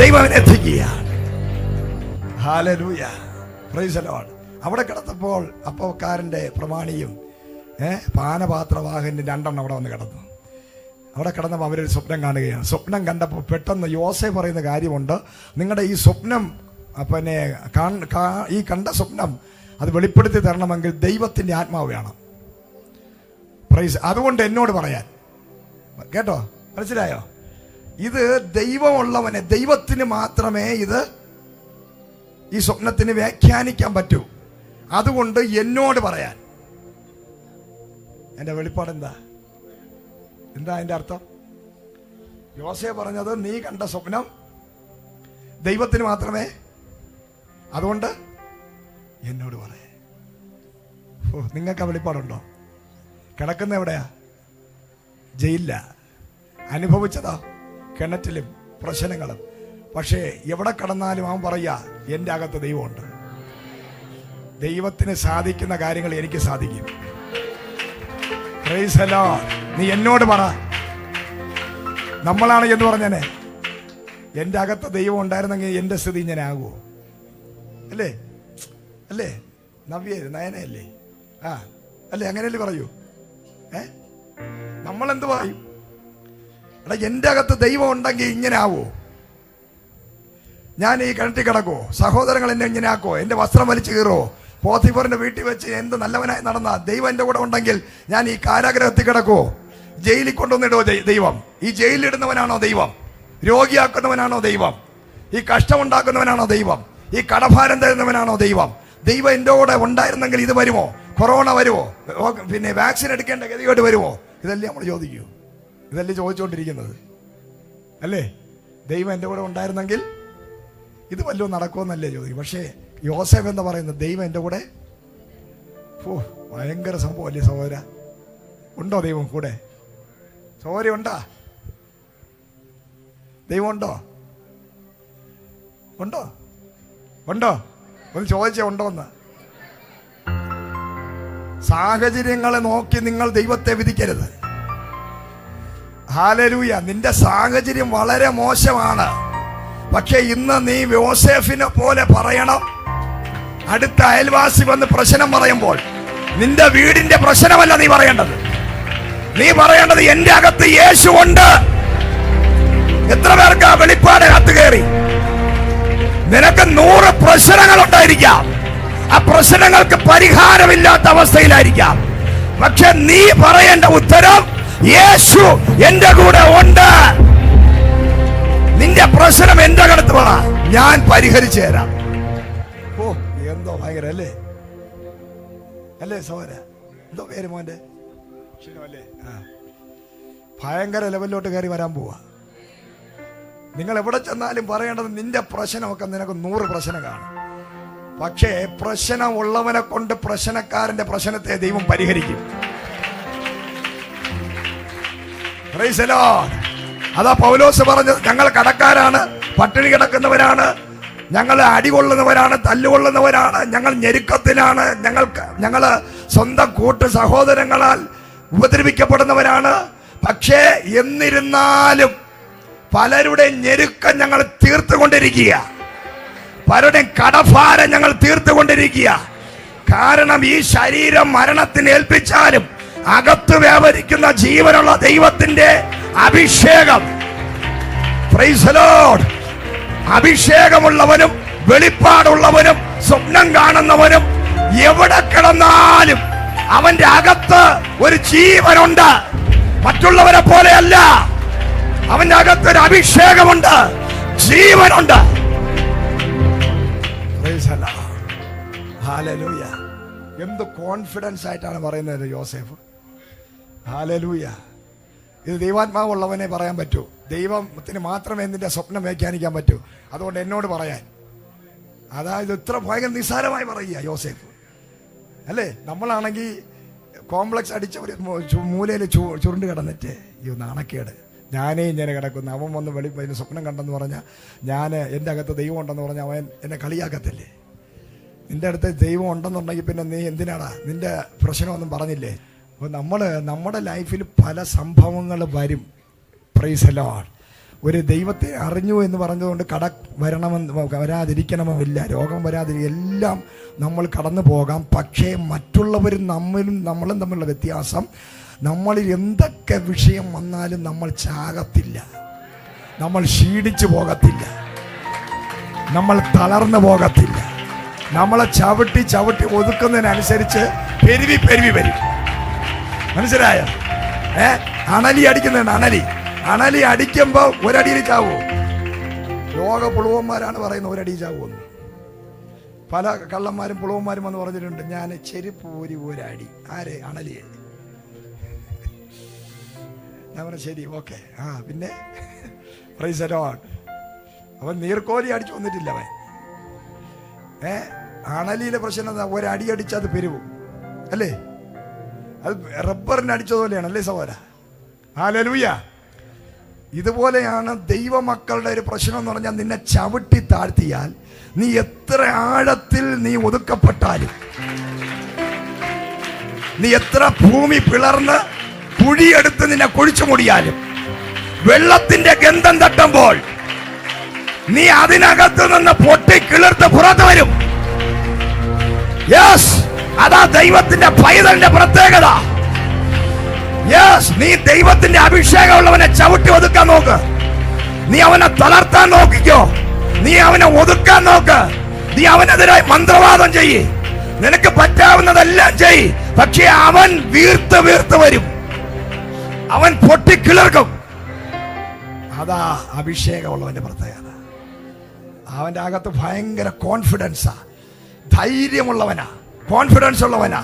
ദൈവം എത്തിക്കുകയാണ്. ഹല്ലേലൂയ. Price the Lord. അവിടെ കിടന്നപ്പോൾ അപ്പക്കാരന്റെ പ്രമാണിയും പാനപാത്രവാഹന്റെ രണ്ടെണ്ണം അവിടെ വന്ന് കിടന്നു. അവിടെ കിടന്നപ്പോൾ അവരൊരു സ്വപ്നം കാണുകയാണ്. സ്വപ്നം കണ്ടപ്പോൾ പെട്ടെന്ന് യോസേഫ് പറയുന്ന കാര്യമുണ്ട്, നിങ്ങളുടെ ഈ സ്വപ്നം പിന്നെ ഈ കണ്ട സ്വപ്നം അത് വെളിപ്പെടുത്തി തരണമെങ്കിൽ ദൈവത്തിന്റെ ആത്മാവ് വേണം. പ്രൈസ്. അതുകൊണ്ട് എന്നോട് പറയാൻ. കേട്ടോ, മനസ്സിലായോ? ഇത് ദൈവമുള്ളവനെ, ദൈവത്തിന് മാത്രമേ ഇത് ഈ സ്വപ്നത്തിന് വ്യാഖ്യാനിക്കാൻ പറ്റൂ. അതുകൊണ്ട് എന്നോട് പറയാൻ. എന്റെ വെളിപ്പാട് എന്താ അതിന്റെ അർത്ഥം? യോസേഫ് പറഞ്ഞത്, നീ കണ്ട സ്വപ്നം ദൈവത്തിന് മാത്രമേ, അതുകൊണ്ട് എന്നോട് പറയാ. നിങ്ങൾക്ക് വെളിപ്പാടുണ്ടോ? കിടക്കുന്ന എവിടെയാ? ജയിലില്ല. അനുഭവിച്ചതാ കിണറ്റിലും പ്രശ്നങ്ങളും. പക്ഷേ എവിടെ കടന്നാലും അവൻ പറയാ, എൻ്റെ അകത്ത് ദൈവമുണ്ട്. ദൈവത്തിന് സാധിക്കുന്ന കാര്യങ്ങൾ എനിക്ക് സാധിക്കും. Price the Lord. നീ എന്നോട് പറ. നമ്മളാണ് എന്ന് പറഞ്ഞേനെ, എൻ്റെ അകത്ത് ദൈവം ഉണ്ടായിരുന്നെങ്കിൽ എൻ്റെ സ്ഥിതി ഇങ്ങനെ ആകുമോ? അല്ലേ? അല്ലേ? നയനയല്ലേ? അല്ലേ? അങ്ങനെയല്ലേ പറയൂ? നമ്മളെന്ത് പറയും? എടാ, എൻ്റെ അകത്ത് ദൈവം ഉണ്ടെങ്കിൽ ഇങ്ങനെ ആവോ? ഞാൻ ഈ കിണറ്റിൽ കിടക്കോ? സഹോദരങ്ങൾ എന്നെ ഇങ്ങനെ ആക്കോ? എൻ്റെ വസ്ത്രം വലിച്ചു കീറോ? പോത്തിഫറിന്റെ വീട്ടിൽ വെച്ച് എന്ത് നല്ലവനായി നടന്ന ദൈവം എൻ്റെ കൂടെ ഉണ്ടെങ്കിൽ ഞാൻ ഈ കാരാഗ്രഹത്തിൽ കിടക്കുവോ? ജയിലിൽ കൊണ്ടുവന്നിടോ ദൈവം? ഈ ജയിലിലിടുന്നവനാണോ ദൈവം? രോഗിയാക്കുന്നവനാണോ ദൈവം? ഈ കഷ്ടമുണ്ടാക്കുന്നവനാണോ ദൈവം? ഈ കടഭാരം തരുന്നവനാണോ ദൈവം? ദൈവം എൻ്റെ കൂടെ ഉണ്ടായിരുന്നെങ്കിൽ ഇത് വരുമോ? കൊറോണ വരുമോ? പിന്നെ വാക്സിൻ എടുക്കേണ്ട ഗതികേട് വരുമോ? ഇതല്ലേ നമ്മൾ ചോദിക്കൂ? ഇതല്ലേ ചോദിച്ചുകൊണ്ടിരിക്കുന്നത് അല്ലേ? ദൈവം എൻ്റെ കൂടെ ഉണ്ടായിരുന്നെങ്കിൽ ഇത് വല്ലതും നടക്കുമെന്നല്ലേ ചോദിക്കും. പക്ഷേ യോസേഫ് എന്താ പറയുന്നത്? ദൈവം എൻ്റെ കൂടെ. ഭയങ്കര സംഭവം അല്ലേ സഹോദര? ഉണ്ടോ ദൈവം കൂടെ? സഹോദരി ഉണ്ടാ? ദൈവം ഉണ്ടോ? ഉണ്ടോ? ഉണ്ടോ? ഒന്ന് ചോദിച്ചേ ഉണ്ടോ എന്ന്. സാഹചര്യങ്ങളെ നോക്കി നിങ്ങൾ ദൈവത്തെ വിധിക്കരുത്. ഹല്ലേലൂയ. നിന്റെ സാഹചര്യം വളരെ മോശമാണ്, പക്ഷെ ഇന്ന് നീ യോസേഫിനെ പോലെ പറയണം. അടുത്ത അയൽവാസി വന്ന് പ്രശ്നം പറയുമ്പോൾ നിന്റെ വീടിന്റെ പ്രശ്നമല്ല നീ പറയേണ്ടത്. നീ പറയേണ്ടത് എന്റെ അകത്ത് യേശു ഉണ്ട്. എത്ര പേർക്ക് ആ വെളിപ്പാട് അകത്ത് കയറി? നിനക്ക് 100 പ്രശ്നങ്ങൾ ഉണ്ടായിരിക്കാം, ആ പ്രശ്നങ്ങൾക്ക് പരിഹാരമില്ലാത്ത അവസ്ഥയിലായിരിക്കാം, പക്ഷെ നീ പറയേണ്ട ഉത്തരം യേശു എന്റെ കൂടെ ഉണ്ട്. നിന്റെ പ്രശ്നം എന്റെ അടുത്ത് പറ, ഞാൻ പരിഹരിച്ചു തരാം. എന്തോ ഭയങ്കര അല്ലേ? അല്ലേ സഹോദര? എന്തോ പേര് മോന്റെ അല്ലേ? ഭയങ്കര ലെവലിലോട്ട് കയറി വരാൻ പോവാ. നിങ്ങൾ എവിടെ ചെന്നാലും പറയേണ്ടത് നിന്റെ പ്രശ്നമൊക്കെ നിനക്ക് 100 പ്രശ്നം കാണും, പക്ഷേ പ്രശ്നം ഉള്ളവനെ കൊണ്ട് പ്രശ്നക്കാരന്റെ പ്രശ്നത്തെ ദൈവം പരിഹരിക്കും. Price the Lord. അതാ പൗലോസ് പറഞ്ഞത്, ഞങ്ങൾ കടക്കാരാണ്, പട്ടിണി കിടക്കുന്നവരാണ്, ഞങ്ങൾ അടികൊള്ളുന്നവരാണ്, തല്ലുകൊള്ളുന്നവരാണ്, ഞങ്ങൾ ഞെരുക്കത്തിലാണ്, ഞങ്ങൾ സ്വന്തം കൂട്ട് സഹോദരങ്ങളാൽ ഉപദ്രവിക്കപ്പെടുന്നവരാണ്. പക്ഷേ എന്നിരുന്നാലും പലരുടെ ഞെരുക്കം ഞങ്ങൾ തീർത്തുകൊണ്ടിരിക്കുക, പലരുടെയും കടഭാരം ഞങ്ങൾ തീർത്തുകൊണ്ടിരിക്കുക. കാരണം ഈ ശരീരം മരണത്തിന് ഏൽപ്പിച്ചാലും അകത്ത് വ്യാപരിക്കുന്ന ജീവനുള്ള ദൈവത്തിന്റെ അഭിഷേകം, പ്രൈസ് ദി ലോർഡ്, അഭിഷേകമുള്ളവനും വെളിപ്പാടുള്ളവനും സ്വപ്നം കാണുന്നവനും എവിടെ കിടന്നാലും അവന്റെ അകത്ത് ഒരു ജീവനുണ്ട്. മറ്റുള്ളവരെ പോലെയല്ല, അവന്റെ അകത്ത് ഒരു അഭിഷേകമുണ്ട്, ജീവനുണ്ട്. ഹല്ലേലൂയ. എന്ത് കോൺഫിഡൻസ് ആയിട്ടാണ് പറയുന്നത് യോസേഫ്. ഹല്ലേലൂയ. ഇത് ദൈവാത്മാവുള്ളവനെ പറയാൻ പറ്റൂ. ദൈവത്തിന് മാത്രമേ നിന്റെ സ്വപ്നം വ്യാഖ്യാനിക്കാൻ പറ്റൂ. അതുകൊണ്ട് എന്നോട് പറയാൻ, അതായത് ഇത്ര ഭയങ്കര നിസ്സാരമായി പറയുക യോസേഫ് അല്ലേ? നമ്മളാണെങ്കിൽ കോംപ്ലക്സ് അടിച്ചവർ മൂലയിൽ ചുരുണ്ട് കിടന്നിട്ട് ഈ നാണക്കേട്, ഞാനേ ഇങ്ങനെ കിടക്കുന്നു, അവൻ വന്ന് അതിന് സ്വപ്നം കണ്ടെന്ന് പറഞ്ഞാൽ ഞാൻ എൻ്റെ അകത്ത് ദൈവം ഉണ്ടെന്ന് പറഞ്ഞാൽ അവൻ എന്നെ കളിയാക്കത്തില്ലേ? നിന്റെ അടുത്ത് ദൈവം ഉണ്ടെന്നുണ്ടെങ്കിൽ പിന്നെ നീ എന്തിനാടാ നിന്റെ പ്രശ്നമൊന്നും പറഞ്ഞില്ലേ? അപ്പോൾ നമ്മുടെ ലൈഫിൽ പല സംഭവങ്ങൾ വരും. Price the Lord. ഒരു ദൈവത്തെ അറിഞ്ഞു എന്ന് പറഞ്ഞതുകൊണ്ട് വരാതിരിക്കണമെന്നില്ല, രോഗം എല്ലാം നമ്മൾ കടന്നു പോകാം. പക്ഷേ മറ്റുള്ളവരും നമ്മളും തമ്മിലുള്ള വ്യത്യാസം, നമ്മളിൽ എന്തൊക്കെ വിഷയം വന്നാലും നമ്മൾ ചാകത്തില്ല, നമ്മൾ ക്ഷീണിച്ചു പോകത്തില്ല, നമ്മൾ തളർന്നു പോകത്തില്ല. നമ്മളെ ചവിട്ടി ഒതുക്കുന്നതിനനുസരിച്ച് പെരുവി വരും. മനസ്സിലായോ? അണലി അടിക്കുന്നുണ്ട്. അണലി അടിക്കുമ്പോ ഒരടിയിൽ ചാവോ? ലോക പുളുവന്മാരാണ് പറയുന്നത് ഒരടി ചാവുമെന്ന്. പല കള്ളന്മാരും പുളുവന്മാരും വന്ന് പറഞ്ഞിട്ടുണ്ട്, ഞാൻ ചെരുപ്പ് ഒരടി. ആരെ? അണലിയെ. ഞാൻ പറഞ്ഞു ശരി, ഓക്കെ. പിന്നെ പ്രൈസ് ദി ലോർഡ്. അവൻ നീർക്കോലി അടിച്ചു വന്നിട്ടില്ല അവൻ. അണലിയിലെ പ്രശ്നം എന്താ? ഒരടി അടിച്ചാൽ അത് പെരുവും അല്ലേ? അത് റബ്ബറിന് അടിച്ചതുപോലെയാണ് അല്ലേ സഹോദര? ഹല്ലേലൂയ. ഇതുപോലെയാണ് ദൈവമക്കളുടെ ഒരു പ്രശ്നം എന്ന് പറഞ്ഞാൽ, നിന്നെ ചവിട്ടി താഴ്ത്തിയാൽ നീ എത്ര ആഴത്തിൽ നീ ഒതുക്കപ്പെട്ടാലും, നീ എത്ര ഭൂമി പിളർന്ന് കുഴിയെടുത്ത് നിന്നെ കുഴിച്ചു മൂടിയാലും, വെള്ളത്തിന്റെ ഗന്ധം തട്ടുമ്പോൾ നീ അതിനകത്ത് നിന്ന് പൊട്ടി കിളിർത്ത് പുറത്തു വരും. യെസ്, അതാ ദൈവത്തിന്റെ പൈതലിന്റെ പ്രത്യേകത. യെസ്, നീ ദൈവത്തിന്റെ അഭിഷേകമുള്ളവനെ ചവിട്ടി ഒതുക്കാൻ നോക്ക്. നീ അവനെ തളർത്താൻ നോക്കിക്കോ, നീ അവനെ ഒതുക്കാൻ നോക്ക്, നീ അവനെതിരായി മന്ത്രവാദം ചെയ്യ്, നിനക്ക് പറ്റാവുന്നതെല്ലാം ചെയ്. പക്ഷെ അവൻ വീർത്ത് വീർത്ത് വരും, അവൻ പൊട്ടിക്കിളർക്കും. അതാ അഭിഷേകമുള്ളവന്റെ പ്രത്യേകത. അവന്റെ അകത്ത് ഭയങ്കര കോൺഫിഡൻസാ, ധൈര്യമുള്ളവനാ, കോൺഫിഡൻസ് ഉള്ളവനാ.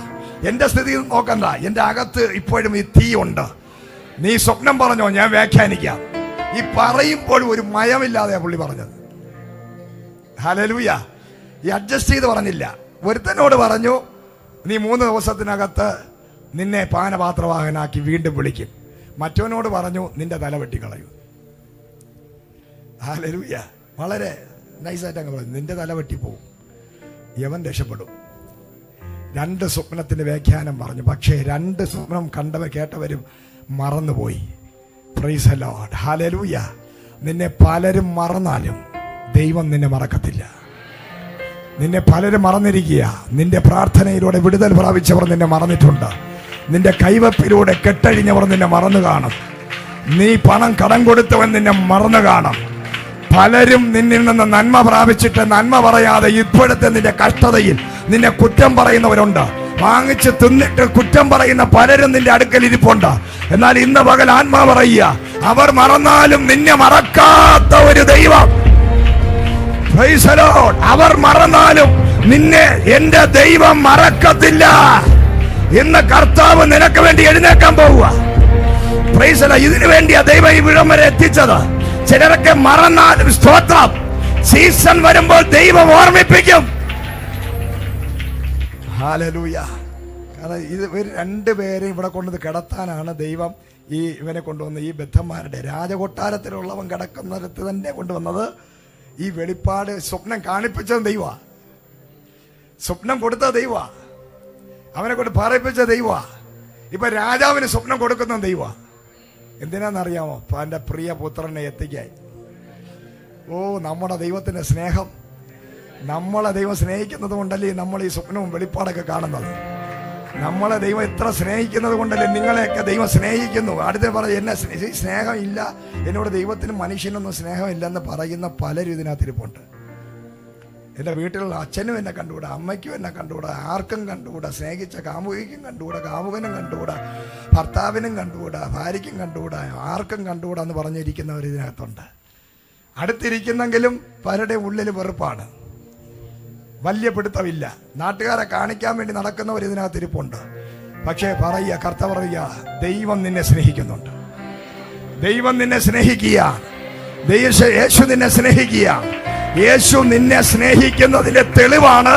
എന്റെ സ്ഥിതി നോക്കണ്ട, എന്റെ അകത്ത് ഇപ്പോഴും ഈ തീ ഉണ്ട്. നീ സ്വപ്നം പറഞ്ഞോ, ഞാൻ വ്യാഖ്യാനിക്കാം. ഈ പറയുമ്പോൾ ഒരു മയമില്ലാതെയാ പുള്ളി പറഞ്ഞത്. ഹല്ലേലൂയ. ഈ അഡ്ജസ്റ്റ് ചെയ്ത് പറഞ്ഞില്ല. ഒരുത്തനോട് പറഞ്ഞു, നീ 3 ദിവസത്തിനകത്ത് നിന്നെ പാനപാത്രവാഹനാക്കി വീണ്ടും വിളിക്കും. മറ്റവനോട് പറഞ്ഞു, നിന്റെ തല വെട്ടിക്കളയൂ. ഹല്ലേലൂയ. വളരെ നൈസായിട്ട് അങ്ങ് പറഞ്ഞു, നിന്റെ തല വെട്ടിപ്പോവും, യവൻ രക്ഷപ്പെടും. 2 സ്വപ്നത്തിന്റെ വ്യാഖ്യാനം പറഞ്ഞു. പക്ഷേ 2 സ്വപ്നം കേട്ടവരും മറന്നുപോയി. Price the lord. ഹല്ലേലൂയ. നിന്നെ പലരും മറന്നാലും ദൈവം നിന്നെ മറക്കത്തില്ല. നിന്നെ പലരും മറന്നിരിക്കുക. നിന്റെ പ്രാർത്ഥനയിലൂടെ വിടുതൽ പ്രാപിച്ചവർ നിന്നെ മറന്നിട്ടുണ്ട്. നിന്റെ കൈവപ്പിലൂടെ കെട്ടഴിഞ്ഞവർ നിന്നെ മറന്നു കാണും. നീ പണം കടം കൊടുത്തവൻ നിന്നെ മറന്നു കാണും. പലരും നിന്നിൽ നിന്ന് നന്മ പ്രാപിച്ചിട്ട് നന്മ പറയാതെ ഇപ്പോഴത്തെ നിന്റെ കഷ്ടതയിൽ നിന്നെ കുറ്റം പറയുന്നവരുണ്ട്. വാങ്ങിച്ച് തിന്നിട്ട് കുറ്റം പറയുന്ന പലരും നിന്റെ അടുക്കൽ ഇരിപ്പുണ്ട്. എന്നാൽ ഇന്ന് പകൽ ആത്മാ പറയുക, അവർ മറന്നാലും നിന്നെ മറക്കാത്ത ഒരു ദൈവം. Price the Lord. അവർ മറന്നാലും നിന്നെ എന്റെ ദൈവം മറക്കത്തില്ല. ഇന്ന് കർത്താവ് നിനക്ക് വേണ്ടി എഴുന്നേക്കാൻ പോവുക. Price the Lord. ഇതിനു വേണ്ടിയാ ദൈവം ഈ വിടം വരെ എത്തിച്ചത്. ചിലരൊക്കെ മറന്നാലും സ്തോത്രം, സീസൺ വരുമ്പോൾ ദൈവം ഓർമ്മിപ്പിക്കും. ഹല്ലേലൂയ. കാരണം ഇത് 2 പേരെ ഇവിടെ കൊണ്ടത് കിടത്താനാണ് ദൈവം ഇവനെ കൊണ്ടുവന്ന്. ഈ ബദ്ധന്മാരുടെ രാജകൊട്ടാരത്തിലുള്ളവൻ കിടക്കുന്നിടത്ത് തന്നെ കൊണ്ടുവന്നത്. ഈ വെളിപ്പാട് സ്വപ്നം കാണിപ്പിച്ചത് ദൈവ, സ്വപ്നം കൊടുത്ത ദൈവ, അവനെ കൊണ്ട് പറയിപ്പിച്ച ദൈവ. ഇപ്പൊ രാജാവിന് സ്വപ്നം കൊടുക്കുന്ന ദൈവ. എന്തിനാന്നറിയാമോ? അവന്റെ പ്രിയ പുത്രനെ എത്തിക്കായി. ഓ, നമ്മുടെ ദൈവത്തിന്റെ സ്നേഹം, നമ്മളെ ദൈവം സ്നേഹിക്കുന്നത് കൊണ്ടല്ലേ നമ്മൾ ഈ സ്വപ്നവും വെളിപ്പാടൊക്കെ കാണുന്നത്. നമ്മളെ ദൈവം എത്ര സ്നേഹിക്കുന്നത് കൊണ്ടല്ലേ നിങ്ങളെയൊക്കെ ദൈവം സ്നേഹിക്കുന്നു. അടുത്ത് പറഞ്ഞ എന്നെ സ്നേഹം ഇല്ല, എന്നോട് ദൈവത്തിനും മനുഷ്യനൊന്നും സ്നേഹമില്ലെന്ന് പറയുന്ന പലരും ഇതിനകത്തിരിപ്പുണ്ട്. എൻ്റെ വീട്ടിലുള്ള അച്ഛനും എന്നെ കണ്ടുകൂടാ, അമ്മയ്ക്കും എന്നെ കണ്ടുകൂടാ, ആർക്കും കണ്ടുകൂടാ, സ്നേഹിച്ച കാമുകിക്കും കണ്ടുകൂടാ, കാമുകനും കണ്ടുകൂടാ, ഭർത്താവിനും കണ്ടുകൂടാ, ഭാര്യയ്ക്കും കണ്ടുകൂടാ, ആർക്കും കണ്ടുകൂടാ എന്ന് പറഞ്ഞിരിക്കുന്നവർ ഇതിനകത്തുണ്ട്. അടുത്തിരിക്കുന്നെങ്കിലും പലരുടെ ഉള്ളിൽ വെറുപ്പാണ്, വലിയ പിടുത്തമില്ല. നാട്ടുകാരെ കാണിക്കാൻ വേണ്ടി നടക്കുന്നവർ ഇതിനകത്തിരിപ്പുണ്ട്. പക്ഷേ പറയുക, കർത്താവ് പറയുക, ദൈവം നിന്നെ സ്നേഹിക്കുന്നുണ്ട്. ദൈവം നിന്നെ സ്നേഹിക്കുക. യേശു നിന്നെ സ്നേഹിക്കുക. യേശു നിന്നെ സ്നേഹിക്കുന്നതിന്റെ തെളിവാണ്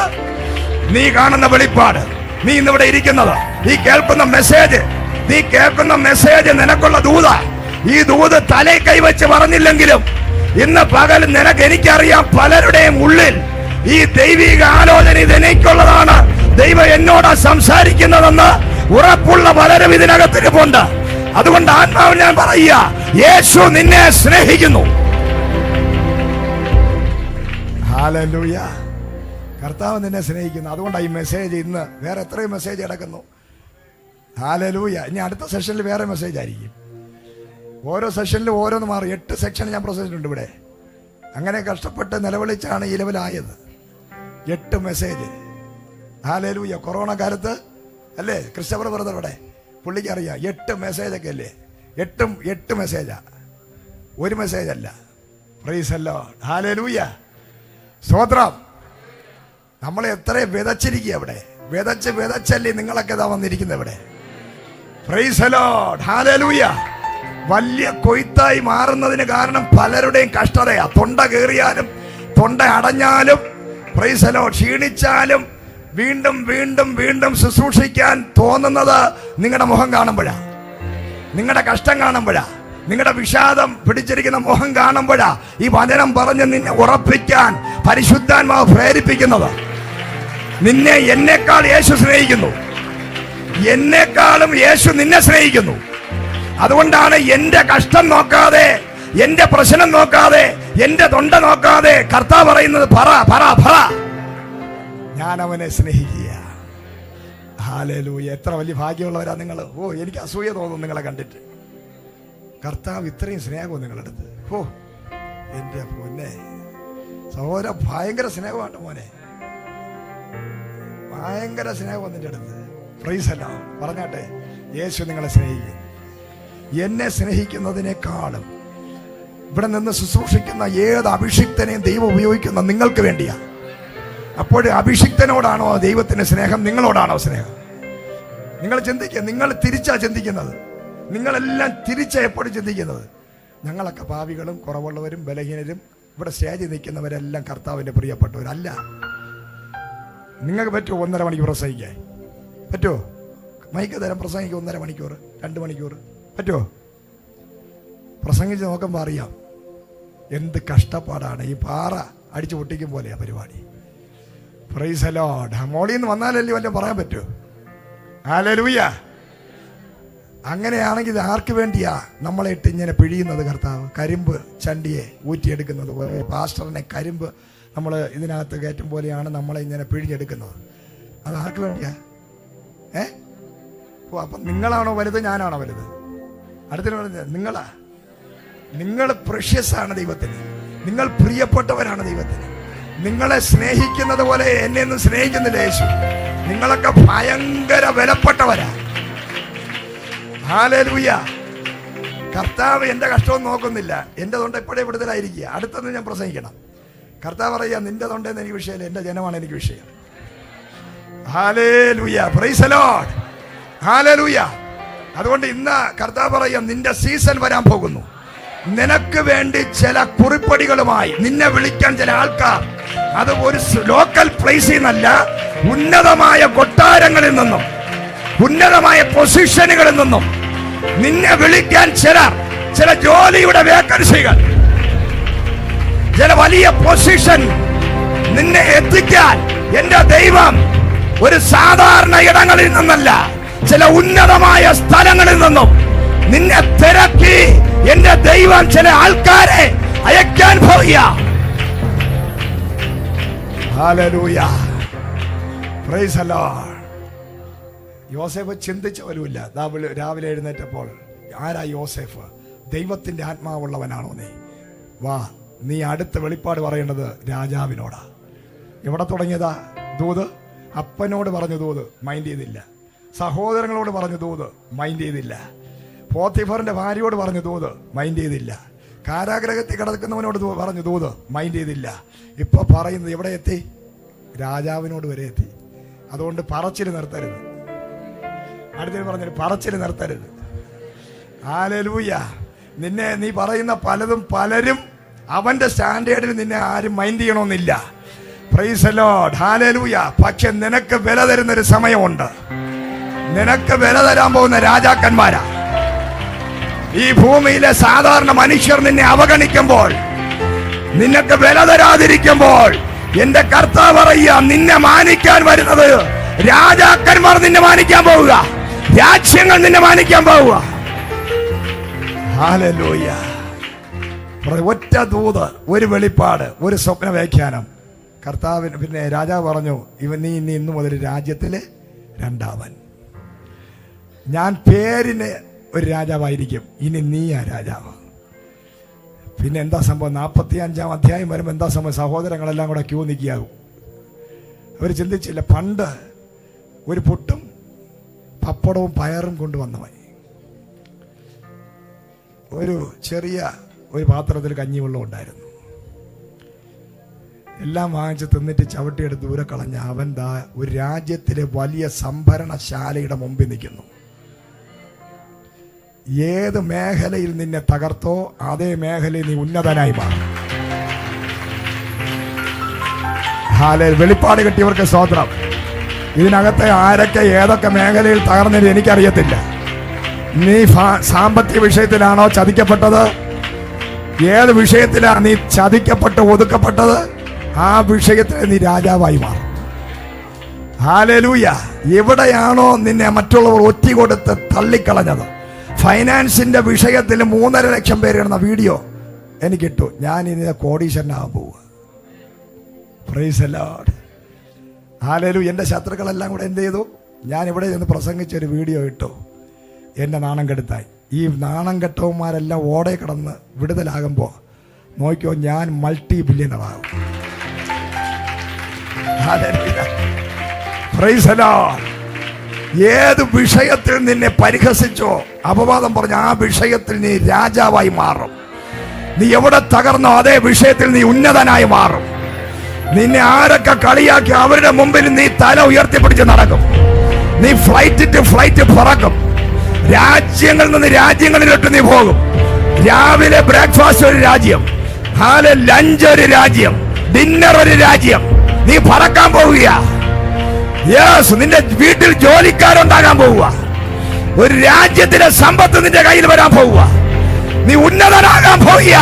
നീ കാണുന്ന വെളിപ്പാട്. നീ ഇന്നിവിടെ ഇരിക്കുന്നത്, നീ കേൾക്കുന്ന മെസ്സേജ് നിനക്കുള്ള ദൂത. ഈ ദൂത് തലയിൽ കൈവച്ച് പറഞ്ഞില്ലെങ്കിലും ഇന്ന് പകൽ എനിക്കറിയാം പലരുടെയും ഉള്ളിൽ ഈ ദൈവിക ആലോചന ഇതെനിക്കുള്ളതാണ്, ദൈവം എന്നോട് സംസാരിക്കുന്നതെന്ന് ഉറപ്പുള്ള പലരും ഇതിനകത്തിരിപ്പുണ്ട്. അതുകൊണ്ട് ആത്മാവിൽ ഞാൻ പറയുക, യേശു നിന്നെ സ്നേഹിക്കുന്നു. ഹല്ലേലൂയ. കർത്താവ് നിന്നെ സ്നേഹിക്കുന്നു. അതുകൊണ്ടാണ് ഈ മെസ്സേജ്. ഇന്ന് വേറെ എത്രയും മെസ്സേജ് കിടക്കുന്നു. ഹല്ലേലൂയ. ഇനി അടുത്ത സെഷനിൽ വേറെ മെസ്സേജ് ആയിരിക്കും. ഓരോ സെഷനിലും ഓരോന്ന് മാറി. 8 സെക്ഷൻ ഞാൻ പ്രൊസസ്സിട്ടുണ്ട് ഇവിടെ. അങ്ങനെ കഷ്ടപ്പെട്ട് നിലവിളിച്ചാണ് ഈ ലെവലായത്. 8 മെസ്സേജ്. ഹല്ലേലൂയ. കൊറോണ കാലത്ത് അല്ലേ ക്രിസ്റ്റഫർ ബ്രദർ ഇവിടെ, പുള്ളിക്ക് അറിയാം 8 മെസ്സേജൊക്കെ അല്ലേ. 8 മെസ്സേജാ, ഒരു മെസ്സേജ് അല്ല. Price the lord. ഹല്ലേലൂയ. സ്തോത്രം. നമ്മളെ എത്ര വിതച്ചിരിക്കുക ഇവിടെ. വിതച്ചല്ലേ നിങ്ങളൊക്കെ ഇതാ വന്നിരിക്കുന്നത് ഇവിടെ. Price the lord. ഹല്ലേലൂയ. വലിയ കൊയ്ത്തായി മാറുന്നതിന് കാരണം പലരുടെയും കഷ്ടതയാ. തൊണ്ട കയറിയാലും തൊണ്ട അടഞ്ഞാലും പ്രൈസ് ദി ലോർഡ് ക്ഷീണിച്ചാലും വീണ്ടും വീണ്ടും വീണ്ടും ശുശ്രൂഷിക്കാൻ തോന്നുന്നത് നിങ്ങളുടെ മുഖം കാണുമ്പോഴാ, നിങ്ങളുടെ കഷ്ടം കാണുമ്പോഴാ, നിങ്ങളുടെ വിഷാദം പിടിച്ചിരിക്കുന്ന മുഖം കാണുമ്പോഴാ ഈ വചനം പറഞ്ഞ് നിന്നെ ഉറപ്പിക്കാൻ പരിശുദ്ധാത്മാവ് പ്രേരിപ്പിക്കുന്നത്. നിന്നെ എന്നെക്കാൾ യേശു സ്നേഹിക്കുന്നു. എന്നെക്കാളും യേശു നിന്നെ സ്നേഹിക്കുന്നു. അതുകൊണ്ടാണ് എന്റെ കഷ്ടം നോക്കാതെ, എന്റെ പ്രശ്നം നോക്കാതെ, എന്റെ തൊണ്ട നോക്കാതെ കർത്താവ് പറയുന്നത്, പറ ഞാൻ അവനെ സ്നേഹിക്കുക. ഹല്ലേലൂയ. എത്ര വലിയ ഭാഗ്യമുള്ളവരാ നിങ്ങൾ. ഓ, എനിക്ക് അസൂയ തോന്നുന്നു നിങ്ങളെ കണ്ടിട്ട്. കർത്താവ് ഇത്രയും സ്നേഹവും നിങ്ങളുടെ അടുത്ത്. ഓ എന്റെ പൊന്നെ സഹോദര, ഭയങ്കര സ്നേഹമാണ് മോനെ. ഭയങ്കര സ്നേഹം നിന്റെ അടുത്ത്. പ്രൈസ് അല്ല പറഞ്ഞാട്ടെ, യേശു നിങ്ങളെ സ്നേഹിക്കും. എന്നെ സ്നേഹിക്കുന്നതിനേക്കാളും ഇവിടെ നിന്ന് ശുശ്രൂഷിക്കുന്ന ഏത് അഭിഷിക്തനെയും ദൈവം ഉപയോഗിക്കുന്ന നിങ്ങൾക്ക് വേണ്ടിയാ. അപ്പോൾ അഭിഷിക്തനോടാണോ ദൈവത്തിന്റെ സ്നേഹം, നിങ്ങളോടാണോ സ്നേഹം? നിങ്ങൾ ചിന്തിക്കുക. നിങ്ങൾ തിരിച്ചാ ചിന്തിക്കുന്നത്. നിങ്ങളെല്ലാം തിരിച്ചാ എപ്പോഴും ചിന്തിക്കുന്നത്. ഞങ്ങളൊക്കെ പാപികളും കുറവുള്ളവരും ബലഹീനരും ഇവിടെ സ്റ്റേജിൽ നിൽക്കുന്നവരെല്ലാം കർത്താവിന്റെ പ്രിയപ്പെട്ടവരല്ല. നിങ്ങൾക്ക് പറ്റുമോ 1.5 മണിക്കൂർ പ്രസംഗിക്കാൻ? പറ്റുമോ? മൈക്ക് തരം പ്രസംഗിക്കുക 1.5 മണിക്കൂർ 2 മണിക്കൂർ പറ്റുമോ? പ്രസംഗിച്ച് നോക്കുമ്പോൾ അറിയാം എന്ത് കഷ്ടപ്പാടാണ്. ഈ പാറ അടിച്ചു പൊട്ടിക്കും പോലെയാ പരിപാടി. Price the Lord. മോളിൽ നിന്ന് വന്നാലല്ലേ വല്ലതും പറയാൻ പറ്റുമോ? ഹല്ലേലൂയ. അങ്ങനെയാണെങ്കിൽ ഇത് ആർക്ക് വേണ്ടിയാ നമ്മളെ ഇട്ട് ഇങ്ങനെ പിഴിയുന്നത് കർത്താവ്? കരിമ്പ് ചണ്ടിയെ ഊറ്റിയെടുക്കുന്നത് പോലെ, പാസ്റ്ററിനെ കരിമ്പ് നമ്മൾ ഇതിനകത്ത് കയറ്റും പോലെയാണ് നമ്മളെ ഇങ്ങനെ പിഴിഞ്ഞെടുക്കുന്നത്. അത് ആർക്ക് വേണ്ടിയാ? അപ്പം നിങ്ങളാണോ വലുത്, ഞാനാണോ വലുത്? അടുത്തിന് പറഞ്ഞത് നിങ്ങളാ. നിങ്ങൾ പ്രഷ്യസ് ആണ് ദൈവത്തിന്. നിങ്ങൾ പ്രിയപ്പെട്ടവരാണ് ദൈവത്തിന്. നിങ്ങളെ സ്നേഹിക്കുന്നത് പോലെ എന്നെ ഒന്നും സ്നേഹിക്കുന്നില്ല യേശു. നിങ്ങളൊക്കെ ഭയങ്കര വിലപ്പെട്ടവരാ. ഹല്ലേലൂയ. കർത്താവ് എന്റെ കഷ്ടവും നോക്കുന്നില്ല. എന്റെ തൊണ്ട എപ്പോഴേ വിടുതലായിരിക്കുക. അടുത്തൊന്ന് ഞാൻ പ്രസംഗിക്കണം. കർത്താവ് പറയാ, നിന്റെ തൊണ്ടെന്ന് എനിക്ക് വിഷയമില്ല, എന്റെ ജനമാണ് എനിക്ക് വിഷയം. Hallelujah. Price the lord. Hallelujah. അതുകൊണ്ട് ഇന്ന് കർത്താവ് പറയാം, നിന്റെ സീസൺ വരാൻ പോകുന്നു. നിനക്ക് വേണ്ടി ചില കുറിപ്പടികളുമായി നിന്നെ വിളിക്കാൻ ചില ആൾക്കാർ, അത് ഒരു ലോക്കൽ പ്ലേസിൽ നിന്നല്ല, ഉന്നതമായ കൊട്ടാരങ്ങളിൽ നിന്നും ഉന്നതമായ പൊസിഷനുകളിൽ നിന്നും നിന്നെ വിളിക്കാൻ ചില ജോലിയുടെ വേക്കൻസികൾ, ചില വലിയ പൊസിഷൻ നിന്നെ എത്തിക്കാൻ എന്റെ ദൈവം ഒരു സാധാരണ ഇടങ്ങളിൽ നിന്നല്ല, ചില ഉന്നതമായ സ്ഥലങ്ങളിൽ നിന്നും നിന്നെ തിരക്കി എന്റെ ദൈവം ചില ആൾക്കാരെ അയക്കാൻ പോവുക. ഹല്ലേലൂയ. Price the Lord. യോസേഫ് ചിന്തിച്ച പോലുമില്ല. രാവിലെ എഴുന്നേറ്റപ്പോൾ, ആരാ യോസേഫ്? ദൈവത്തിന്റെ ആത്മാവുള്ളവനാണോ നീ? വാ, നീ അടുത്ത വെളിപ്പാട് പറയേണ്ടത് രാജാവിനോടാ. എവിടെ തുടങ്ങിയതാ ദൂത്? അപ്പനോട് പറഞ്ഞു ദൂത്, മൈൻഡ് ചെയ്തില്ല. സഹോദരങ്ങളോട് പറഞ്ഞു ദൂത്, മൈൻഡ് ചെയ്തില്ല. പോത്തിഫറിന്റെ ഭാര്യയോട് പറഞ്ഞു ദൂത്, മൈൻഡ് ചെയ്തില്ല. കാരാഗ്രഹത്തിൽ കിടക്കുന്നവനോട് പറഞ്ഞു ദൂത്, മൈൻഡ് ചെയ്തില്ല. ഇപ്പൊ പറയുന്നത് എവിടെ എത്തി? രാജാവിനോട് വരെ എത്തി. അതുകൊണ്ട് പറച്ചിൽ നിർത്തരുത്. അടുത്ത പറഞ്ഞൊരു പറച്ചിൽ നിർത്തരുത്. ഹല്ലേലൂയ. നീ പറയുന്ന പലരും അവന്റെ സ്റ്റാൻഡേർഡിൽ നിന്നെ ആരും മൈൻഡ് ചെയ്യണമെന്നില്ല. Price the lord. ഹല്ലേലൂയ. പക്ഷെ നിനക്ക് വില തരുന്നൊരു സമയമുണ്ട്. നിനക്ക് വില തരാൻ പോകുന്ന രാജാക്കന്മാരാ. ഈ ഭൂമിയിലെ സാധാരണ മനുഷ്യർ നിന്നെ അവഗണിക്കുമ്പോൾ, നിനക്ക് വില തരാതിരിക്കുമ്പോൾ, എന്റെ കർത്താവ് പറയുക, നിന്നെ മാനിക്കാൻ വരുന്നത് രാജാക്കന്മാർ. നിന്നെ മാനിക്കാൻ പോവുക. രാജ്യങ്ങൾ നിന്നെ മാനിക്കാൻ പോവുക. ഹല്ലേലൂയ. ഒറ്റ ദൂത്, ഒരു വെളിപ്പാട്, ഒരു സ്വപ്ന വ്യാഖ്യാനം കർത്താവിന്. പിന്നെ രാജാവ് പറഞ്ഞു, നീ ഇന്നു മുതൽ രാജ്യത്തിലെ രണ്ടാമൻ. ഞാൻ പേരിന് ഒരു രാജാവായിരിക്കും, ഇനി നീയാ രാജാവ്. പിന്നെ എന്താ സംഭവം? 45-ാം അധ്യായം വരുമ്പോൾ എന്താ സംഭവം? സഹോദരങ്ങളെല്ലാം കൂടെ ക്യൂ നിൽക്കാവും. അവർ ചിന്തിച്ചില്ല, പണ്ട് ഒരു പുട്ടും പപ്പടവും പയറും കൊണ്ടുവന്നവൻ ഒരു ചെറിയ ഒരു പാത്രത്തിൽ കഞ്ഞിവെള്ളം ഉണ്ടായിരുന്നു. എല്ലാം വാങ്ങിച്ച് തിന്നിട്ട് ചവിട്ടിയെടുത്ത് ദൂരെ കളഞ്ഞ അവൻ ഒരു രാജ്യത്തിലെ വലിയ സംഭരണശാലയുടെ മുമ്പിൽ നിൽക്കുന്നു. ഏത് മേഖലയിൽ നിന്നെ തകർത്തോ അതേ മേഖലയിൽ നീ ഉന്നതനായി മാറും. വെളിപ്പാട് കിട്ടിയവർക്ക് സ്തോത്രം. ഇതിനകത്തെ ആരൊക്കെ ഏതൊക്കെ മേഖലയിൽ തകർന്നത് എനിക്കറിയത്തില്ല. നീ സാമ്പത്തിക വിഷയത്തിലാണോ ചതിക്കപ്പെട്ടത്? ഏത് വിഷയത്തിലാണ് നീ ചതിക്കപ്പെട്ട് ഒതുക്കപ്പെട്ടത്? ആ വിഷയത്തിൽ നീ രാജാവായി മാറും. ഹല്ലേലൂയ. എവിടെയാണോ നിന്നെ മറ്റുള്ളവർ ഒറ്റ കൊടുത്ത് തള്ളിക്കളഞ്ഞത്? ഫൈനാൻസിന്റെ വിഷയത്തിൽ 3.5 ലക്ഷം പേര് ഇടുന്ന വീഡിയോ എനിക്കിട്ടു. ഞാൻ ഇനി കോടീശ്വരനാകാൻ പോവുക. Price the lord. ഹല്ലേലൂയ. എൻ്റെ ശത്രുക്കളെല്ലാം കൂടെ എന്ത് ചെയ്തു? ഞാൻ ഇവിടെ നിന്ന് പ്രസംഗിച്ചൊരു വീഡിയോ ഇട്ടു. എന്നെ നാണം കെടുത്തായി. ഈ നാണം കെട്ടവന്മാരെല്ലാം ഓടെ കിടന്ന് വിടുതലാകുമ്പോൾ നോക്കിയോ, ഞാൻ മൾട്ടി ബില്യണറാകും. Praise the Lord. ഏത് വിഷയത്തിൽ നിന്നെ പരിഹസിച്ചോ, അപവാദം പറഞ്ഞ ആ വിഷയത്തിൽ നീ രാജാവായി മാറും. നീ എവിടെ തകർന്നോ അതേ വിഷയത്തിൽ നീ ഉന്നതനായി മാറും. നിന്നെ ആരൊക്കെ കളിയാക്കി അവരുടെ മുമ്പിൽ നീ തല ഉയർത്തിപ്പിടിച്ച് നടക്കും. നീ ഫ്ലൈറ്റ് പറക്കും. രാജ്യങ്ങളിൽ നിന്ന് രാജ്യങ്ങളിലോട്ട് നീ പോകും. രാവിലെ ബ്രേക്ക്ഫാസ്റ്റ് ഒരു രാജ്യം, ലഞ്ച് ഒരു രാജ്യം, ഡിന്നർ ഒരു രാജ്യം. നീ പറക്കാൻ പോവുക. യെസ്, നിന്റെ വീട്ടിൽ ജോലിക്കാരുണ്ടാകാൻ പോവുക. ഒരു രാജ്യത്തിന്റെ സമ്പത്ത് നിന്റെ കയ്യിൽ വരാൻ പോവുക. നീ ഉന്നതനാകാൻ പോവുക.